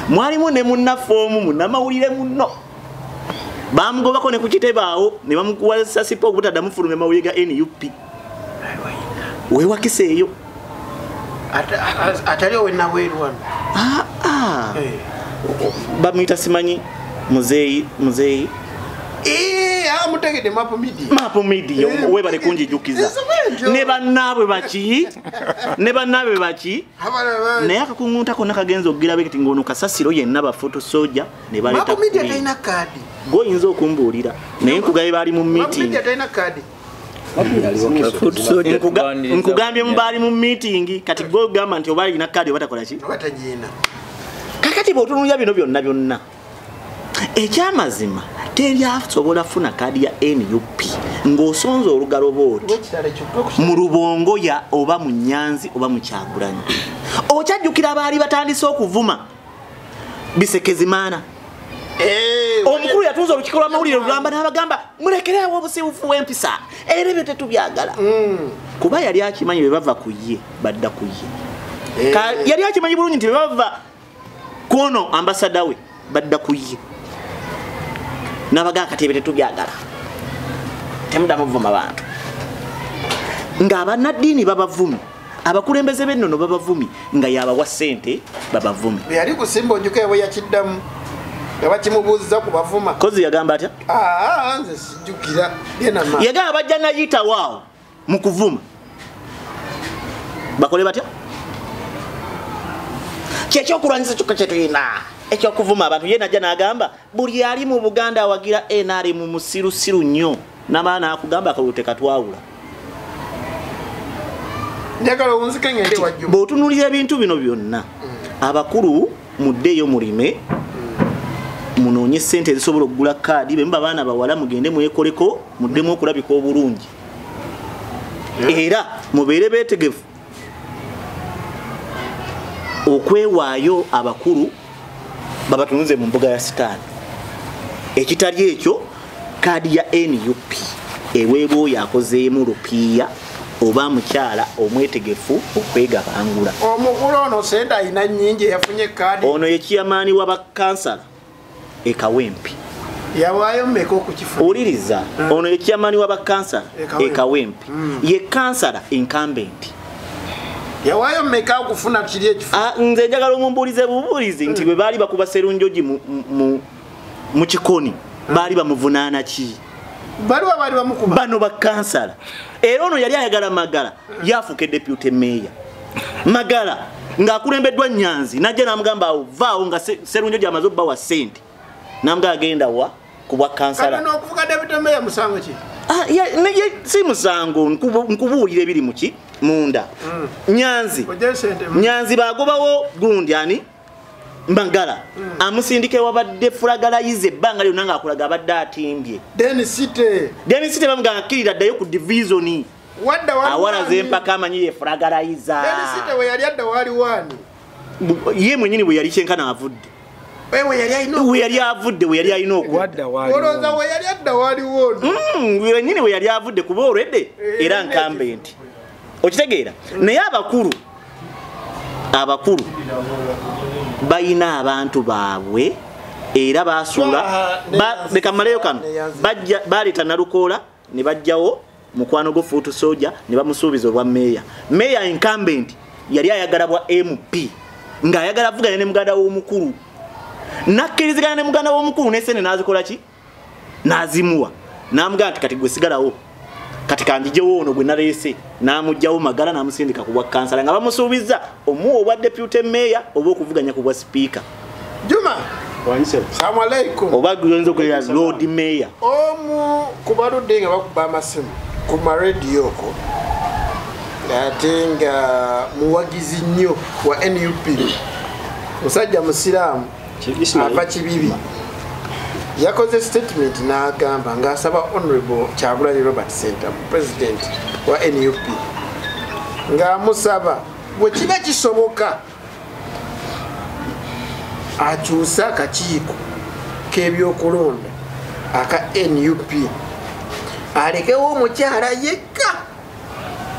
mwalimu ne munnafoomu munnamawulire munno bamugobako ne ku kitebe awo ne bamukuwasa sipa okubutadda mufulumya mawulire ga NUP weewakiseeyo atali owenaweeru wano bamuyita simanyi muzeeyi amutegedde Mapu Media webale kunjijukiza ne bannaabwe baki naye akakungunta konna kagenza okugira bekiti ng'ono kasasiro yenna bafoto soja ne baleta goyinza okumbuulira naye nkugabe baali mu meeting nkugambye mubaali mu meeting kati gogamba nti oba alina kaadi oba takola ki kakati bw'otunulira bino byonna ekyamazima teri asobola funa kaadi ya NUP ng'osonze olugalo booti mu Lubongo ya oba mu Nyanzi oba mu Kyagulanyi okyajjukira baali batandise okuvuma Bisekezimaana omukulu yatunza olukiiko lw'amawulire olulamba n'abagamba mulekerewo obusibufu w'empisa era ebyo tetubyagala kuba yali akimanyi bwe bava ku ye badda ku ye yali akimanyi bulungi nti bwe bava kwono ambasada we badda ku ye n'abagamba kati ebyo tetubyagala temuddamu vuma bantu ng'abannaddiini babavumye abakulembeze b'ennono babavumi nga yabawa ssente babavumi yali kusimba ojuka bwe yakiddamu nga bakimubuuziza ku bavuma kozi yagamba atya nze sijjukira yenama yagamba bajja nayitawaawo mu kuvuma bakole batya kyekyokulwanyisa kyokka kyetulina ekyokuvuma abantu ye najja n'agamba buli ali mu Buganda awagira NRM mu musirusiru nnyo n'abaana akugamba akalute katwawula njagala onzike ngende wajju bw'otunuulira ebintu bino byonna abakulu muddeeyo mulime munoonye ssente ezisobola okugula kaadi be muba baana bawala mugende mwekoleko muddemu okulabika obulungi era mubeere beetegefu okwewaayo abakulu babatunuze mu mbuga ya sitaani ekitali ekyo kaadi ya NUP eweebwa oyo akozeemu lupiiya oba mukyala omwetegefu okwegabangula omukulu ono sente ayina nnyingi yafunye kaadi ono ye kiyamaani w'abakansala ekawempi yawaayo mmeka okukifuna owuliriza ono ye kiyamaani w'abakansala ekawempi ye kansala incumbent yawaayo mmeka okufuna kiri ekifu nze njagala omumbuulize bubuulizi nti bwe baali bakuba serunjogi mu kikoni baali bamuvunaana ki baliwa baali bamukuba bano bakansala era ono yali ayagala Magala yafuuka deputy mayor Magala ng'akulembeddwa Nyanzi najja n'amugamba awo vaawo nga serunjogi amaze obbawa ssente n'amugamba agenda wa ku bwa kansala kati n'okufuuka deputy mayor musango ki si musango nkubuulira ebiri muki munda Nyanzi bagobawo gundi ani Magala amusindike wabadde fulagalayize ebbanga lyonna ng'akulaga abadde atimbye Denisite bamugamba akkirira addayo ku divisioni awalaze empaka amanyi ye fulagalayiza ye mwenyini bwe yali kyenkana avudde we yali avudde we yali alina wenyini we yali avudde kuba olwedde era nkambe nti okitegeera naye abakulu bayina abantu baabwe era basuula leka mmaleyo kano baleeta Nalukoola ne bajjawo mukwano go Fuutu Soja ne bamusuubiza obwa meya incumbent yali ayagala bwa MP ng'ayagala avuganya ne muganda w'omukulu nakkirizigana ne muganda w'omukulu n'essene n'azikola ki n'azimuwa n'amugamba nti kati gwe sigalawo kati kanjijewo ono gwe naleese n'amugjawo Magala n'amusindika ku bwa kansala nga bamusuubiza omuwa obwa deputy mayor oba okuvuganya ku bwa speaker Juma Assalamu alaikum oba guyinza okubeera Lord Mayor omu ku baludde nga bakuba amasimu ku maradio ko ate nga muwagizi nnyo wa NUP musajja musiraamu ava Kibibi yakoze statement n'agamba ng'asaba Honorable Kyagulanyi Robert Ssentamu president wa NUP ng'amusaba bwe kiba kisoboka akyusa akakiiko k'ebyokulonda aka NUP alekewo omukyala yekka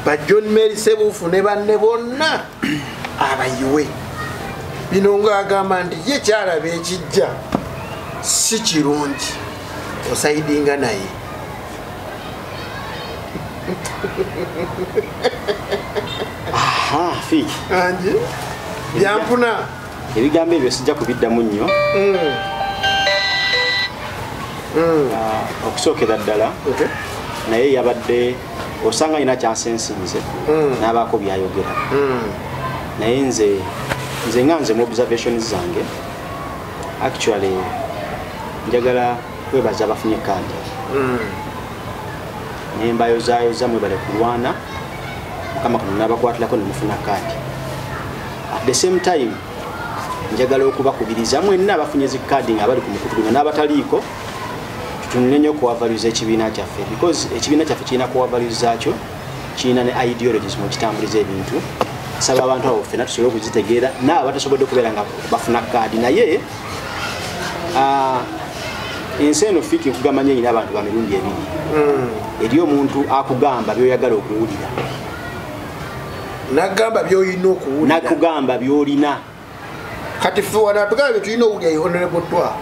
ba John Mary Sebuufu ne banne bonna abayiwe bino ng'agamba nti ye kyalaba ekijja si kirungi osaidinga naye Fiki anje byampuna ebigambo ebyo sijja kubiddamu nnyo okusookera ddala naye yabadde osanga alina kyansensinze n'abaako byayogera naye nze nga nze mu observations zange actually njagala kwebaza abafunye kaadi nembayozayoza mwebale kulwana mukama kuno n'abakwatirako nemufuna kaadi at the same time njagala okubakubiriza mwenna abafunye zikaadi nga bali ku mukutu guno n'abataliiko tutunule nnyo okuwavaluza ekibiina kyaffe because ekibiina kyaffe kirina kuwavaluza kyo kirina ne ideologies mu kitambuliza ebintu saba abantu abo ffenna tusobole okuzitegeera naabo batasobodde okubeera nga bafuna kaadi naye ensi eno Fiki nkugamba nnyo erina abantu ba mirundi ebiri eri omuntu akugamba byoyagala okuwulira nagamba byoyina okuwulira nakugamba byolina kati ffe wano atugamba byetulina owulira Honorable Twa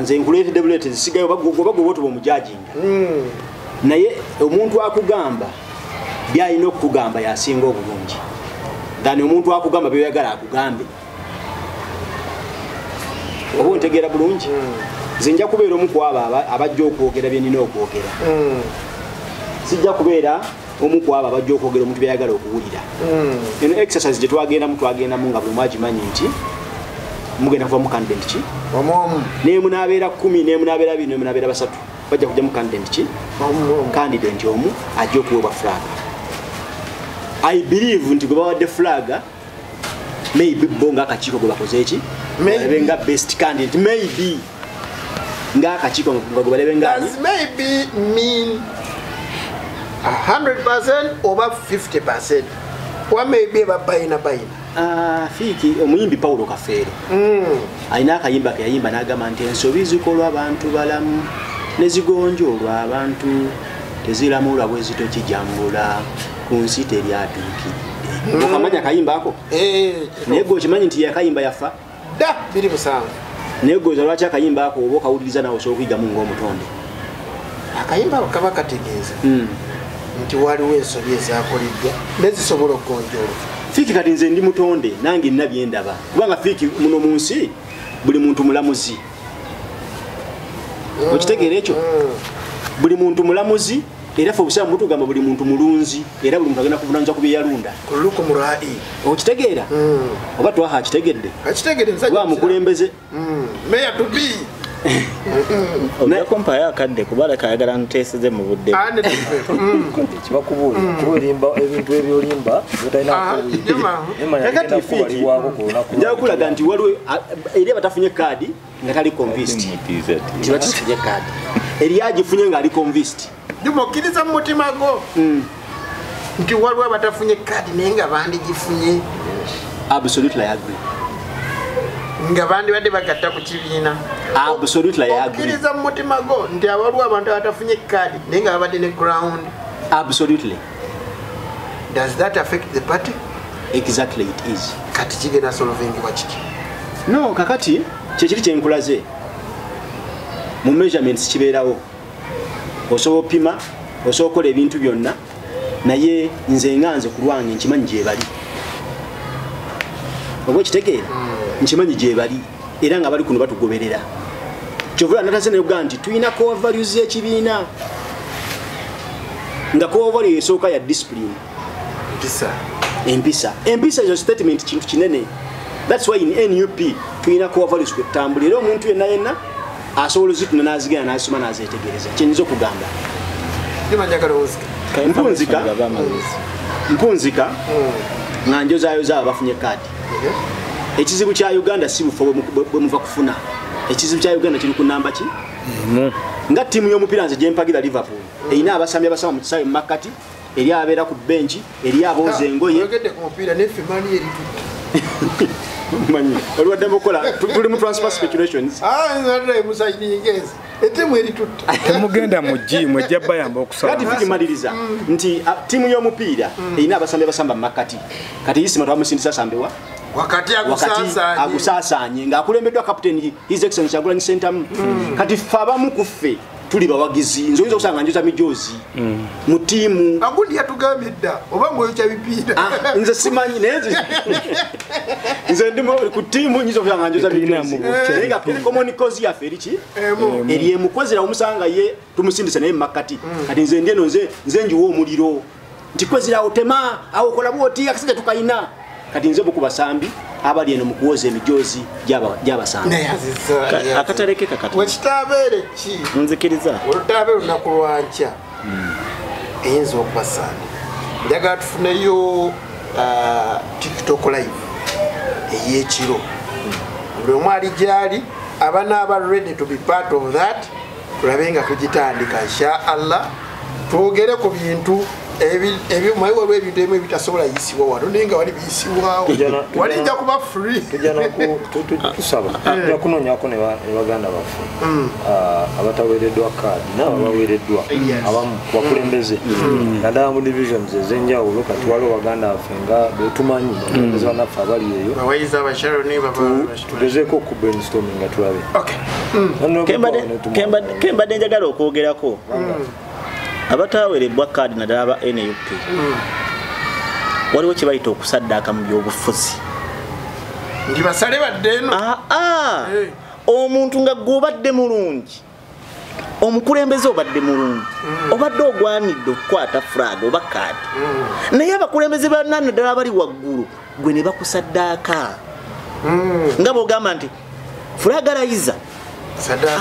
nze nkuleetedde buleete zisigayo oba gwe botuba omujajinga naye omuntu akugamba byalina okugamba yasinga obulungi dani omuntu akugamba byoyagala akugambe oba ontegeera bulungi nze nja kubeera omu ku abo abajja okwogera bye nina okwogera sijja kubeera omu ku abo abajja okwogera omuntu byayagala okuwulira eno exercise gye twagendamu nga buli mwagimanyi nti mugenda kuva mu candidate ki naye munaabeera 10 naye munaabeera 2 naye munaabeera 3 bajja kujja mu candidate ki candidate omu ajja okuweebwa flag. I believe nti gwe bawadde flag maybe bo ng'akakiiko gwe bakoze eki balebe nga best candidate maybe ng'akakiiko nga gwe balebe nga does maybe mean 100% oba 50% wa maybe babayina fiiki omuyimbi Paulo Kafeero alina akayimba ke yayimba n'agamba nti ensobi zikolwa abantu balamu ne zigonjoolwa abantu teziramulwa bwe zitokijambula ku nsi teryatuukiridde okamanya akayimba ako naye gwe okimanyi nti yakayimba yafa da biri busanvu naye gwe lwaki akayimba ako oba okawuliriza nawe osobola okuyigamu ng'omutonde akayimba ako kaba kategeeza nti waliwo ensobi ezakoleddwa nezisobola okugonjoolwa. Fiiki kati nze ndi mutonde nange nina byendaba kubanga fiiki muno mu nsi buli muntu mulamuzi okitegeera ekyo buli muntu mulamuzi era fe obusaamu butugamba buli muntu mulunzi era buli muntu agenda kuvunaanyizibwa ku bye yalunda okitegeera oba twaha akitegedde wa mukulembeze meya tubi oyakompa yakadde kubala kayagala nteeseze mu budde kibakubuulira kulimba ebintu ebyolimba otalina njakulaga nti waliwo eri abatafunye kaadi nga tali convinced tibatifunye kaadi eri agifunye nga ali convinced okkiriza mu mutima gwo nti waliwo abatafunye kaadi naye nga bandigifunye. Absolutely agree. Nga bandi badde bagatta ku kibiina. Absolutely agree. Okkiriza mu mutima gwo nti waliwo abantu abatafunye kaadi naye nga babadde ne ground. Absolutely. Does that affect the party? Exactly it is. Kati kigenda solvingibwa kiki? No, kakati kyekiri kyenkulaze mu measurements kibeerawo osobola opima osobola okukola ebintu byonna naye nze nganze ku lwange nkimanyi gye bali oba ekitegeera nkimanyi gye bali era nga bali kuno batugoberera kyovula natase nayoga nti tulina core values y'ekibiina nga core value esooka ya discipline empisa ezo statement kintu kinene. That's why in NUP tulina core values kwetambula era omuntu yenna asobola zituna nazigana nasoma nazetegereza kyinzo kugamba mpunzika nga njozayo zaba bafunye kadi. Ekizibu kya Uganda si bufo bwe muva kufuna. Ekizibu kya Uganda kiri ku namba ki? Nga timu y'omupiira nze gye mpagira Liverpool erina abasambi abasama mu kisawe makati eri abeera ku benchi eri abooza engoye ogedde ku mupiira nefe mani eri tutta manyi oliwa demokola tuli mu transfer speculations nzadde musajini ngezi etimu eri tutta temugenda mu gym ejja bayamba okusala kati fiki maliriza nti timu y'omupiira erina abasambi abasamba makati kati yisima twamusindisa sambewa wakati agusasanye ng'akulembeddwa captain his excellence Kyagulanyi Ssentamu kati ffe abamu ku ffe tuli bawagizi nze oyinza okusanga njoza mijoozi mu tiimu agundi yatugambye dda oba ng'oyokya bipiira nze simanyi naye nze ndi ku tiimu nyinza okusanga njoza mijoozi naye nga common cause yaffe eri ki eri emukozera omusanga ye tumusindise naye mumakati kati nze ndi eno nze njiwa omuliro nti kwezirawo tema awo kola bwoti akasajja tukayina kati nze bukubasambi abali eno mukuwoza emijoozi gy'abasambi akataleke kakati wekitabeere ki nzikiriza olutabe olunaku lwankya eyinza okubasanga njagala tufuneyo TikTok live ey'ekiro buli omu ali gyali abanaaba ready to be part of that tulabe nga tugitandika insha Allah twogere ku bintu ebyomaiwa lw'ebintu ebimu ebitasobola yisibwa wano naye nga wali biyisibwawo walijja kuba free tusaba tujja kunoonyako ne baganda baffe abataweereddwa kaadi naaba baweereddwa abamu bakulembeze naddala mu divisions ez'enjawulo kati waliwo baganda baffe nga betumanyi bakulembeze bannaffe abali eyo bawayiza abasharoni tugezeeko ku brainstorming nga tulabe kembadde njagala okwogerako abatawerebwa kaadi naddala aba NUP waliwo kyebayita okusaddaaka mu byobufuzi ndi basale badde eno omuntu nga gw'obadde mulungi omukulembeze obadde mulungi obadde ogwanidde okukwata flag oba kaadi naye abakulembeze bannange naddala bali waggulu gwe ne bakusaddaaka nga bw'ogamba nti fulagalayiza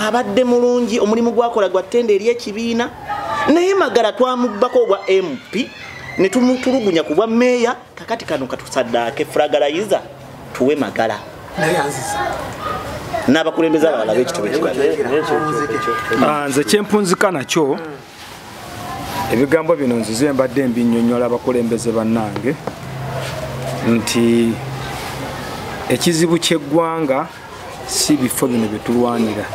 abadde mulungi omulimu gwakola gwa ttenda eri ekibiina naye Magala twamubbako obwa MP ne tumutulugunya ku bwa meeya kakati kano katusaddaake fulagalayiza tuwe Magala n'abakulembeze abalala b'ekitebe ekirala. Nze kyempunzika nakyo ebigambo bino nzize mbadde mbinnyonnyola abakulembeze bannange nti ekizibu ky'eggwanga si bifo bino bye tulwanira.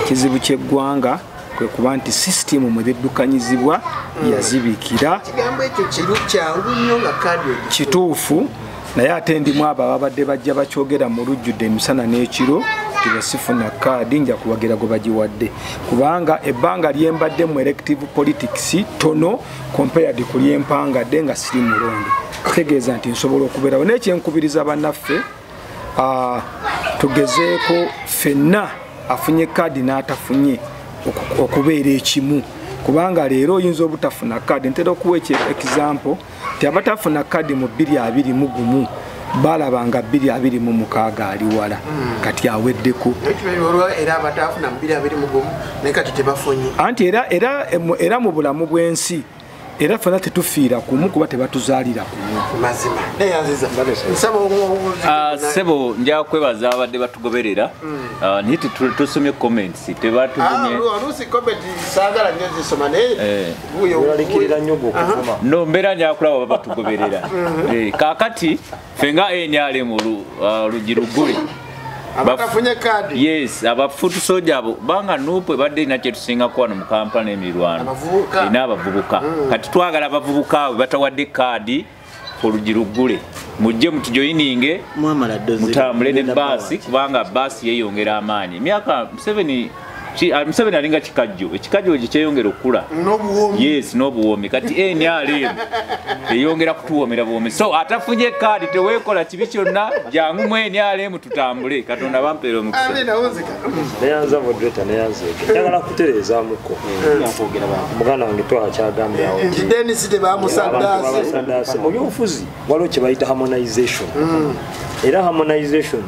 Ekizibu ky'eggwanga kwe kuba nti sisitimu mwe beddukanyizibwa yazibikira. Kigambo ekyo kyangu nnyo nga kaadi kituufu naye ate ndimu abo ababadde bajja bakyogera mu lujjudde emisana n'ekiro tibasifuna kaadi nja kubagira gwe bagiwadde kubanga ebbanga lyembadde mu elective politics tono compared ku lyempangadde nga siri mulonde. Tegeeza nti nsobola okubeerawo n'ekyenkubiriza bannaffe tugezeeko ffenna afunye kaadi n'atafunye okubeera ekimu kubanga leero oyinza obutafuna kaadi. Ntera okuwa example nti abatafuna kaadi mu 2021 balabanga 2026 ali wala kati aweddeko era abatafuna mu 2021 naye kati tebafunye anti era mu bulamu bw'ensi era fana tetufiira kumu kuba tebatuzaalira kumu mazima neyanziza sebo nja kwebaza abadde batugoberera naye tusomye comments tebatuzumye oluusi comment saagala nnyo zisoma naye olalikirira nnyo okuvuma no mbeera nja kulaba batugoberera kaakati fenga NRM lugi lugule abatafunye kaadi yes abafutu soja abo banga nupo badde nakye tusinga kwano mu kampani emirwano n'abavubuka kati twagala abavubuka batawadde kaadi olugi lugule mujje mutujoyininge mutambule ne basi kubanga basi yeyongera amaanyi emyaka 7 alinga kikajjo ekikajjo ekyo kyeyongera okula yes n'obuwomi kati NRM eyongera kutuwomera buwomi so atafunye kaadi teweekola kibi kyonna jangu mu NRM tutambule katonda bampeera omukisa neyanza moderator neyanzeeke njagala kutereezaamuko muganda wange twakyagambyawo Dennis tebamusaddaase mu byobufuzi waliwo kye bayita harmonization era harmonization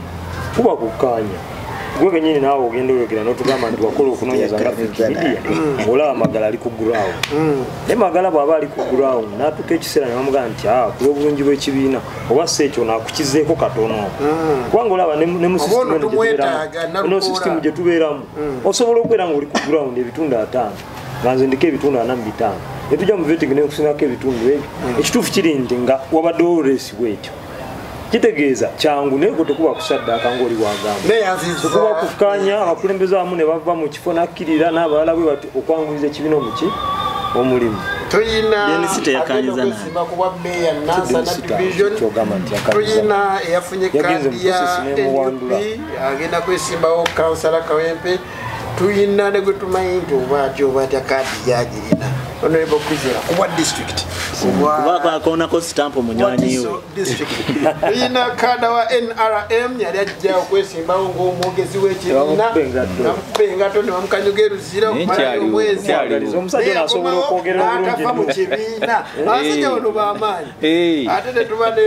kuba kukkaanya gwe kenyini naawe ogenda oyogera n'otugamba nti wakola okunoonyeza nga Wikimedia olaba Magala ali ku ground naye Magala bw'aba ali ku ground n'atuuka ekiseera ne bamugamba nti ku lw'obulungi bw'ekibiina oba si ekyo naakukizeeko katono kubanga olaba ne mu sisitimu gye tubeeramu osobola okubeera ng'oli ku ground ebitundu 5 nga nze ndiko ebitundu 45 ne tujja mu vetting n'okusingako ebitundu ebyo ekituufu kiri nti nga wabaddewo olesi bw'ekyo kitegeeza kyangu naye gwe tekuba kusaddaaka ng'oli wagamba tekuba kukkaanya abakulembeze abamu ne bava mu kifo nakkirira n'abalala bwe bati okwanguliza ekibiina omuki omulimu tuyina eyafunye kaadi ya NUP agenda kwesimbawo kansala Kawempe tuyina ne gwe tumanyi nti oba atya kaadi yagirina honorable Kwizera kuba district kubakonako sitampu munywanyiwe tuyina kada wa NRM yali ajja okwesimbawo ng'omwogezi w'ekibiina namukuba engato ne bamukanyuga eruzira okumalayo omwezi omusajja nasobola okwogera n'atava mu kibiina abasajja bano b'amaanyi ate ne tuba ne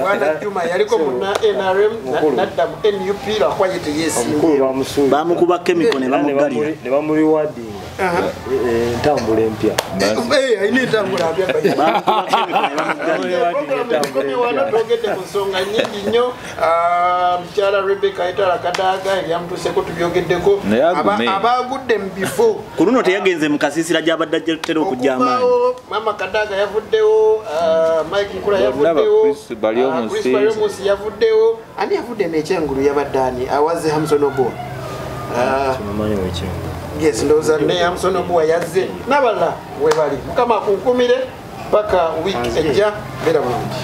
Bwana Juma yaliko mu NRM nadda mu NUP lwakuba ye teyeesimba bamukuba kemiko ne bamugalira ne bamuliwadinga entambula empya ayina entambula mpya twogedde ku nsonga nyingi nnyo mukyala Rebecca Etala Kadaga ebyamutuuseko tubyogeddeko abagudde mu bifo ku luno teyagenze mu kasiisira gy'abadde ajjatera okujja amaanyi Mama Kadaga yavuddewo Mike Nkula yavuddewo Chris Bariomusi yavuddewo ani yavudde n'ekyengulu yabadde ani awaze Hamson Oboa yes ndowooza ne Hamson Oboa yazze n'abalala we bali Mukama akunkumire paka wiiki ejja beera bulungi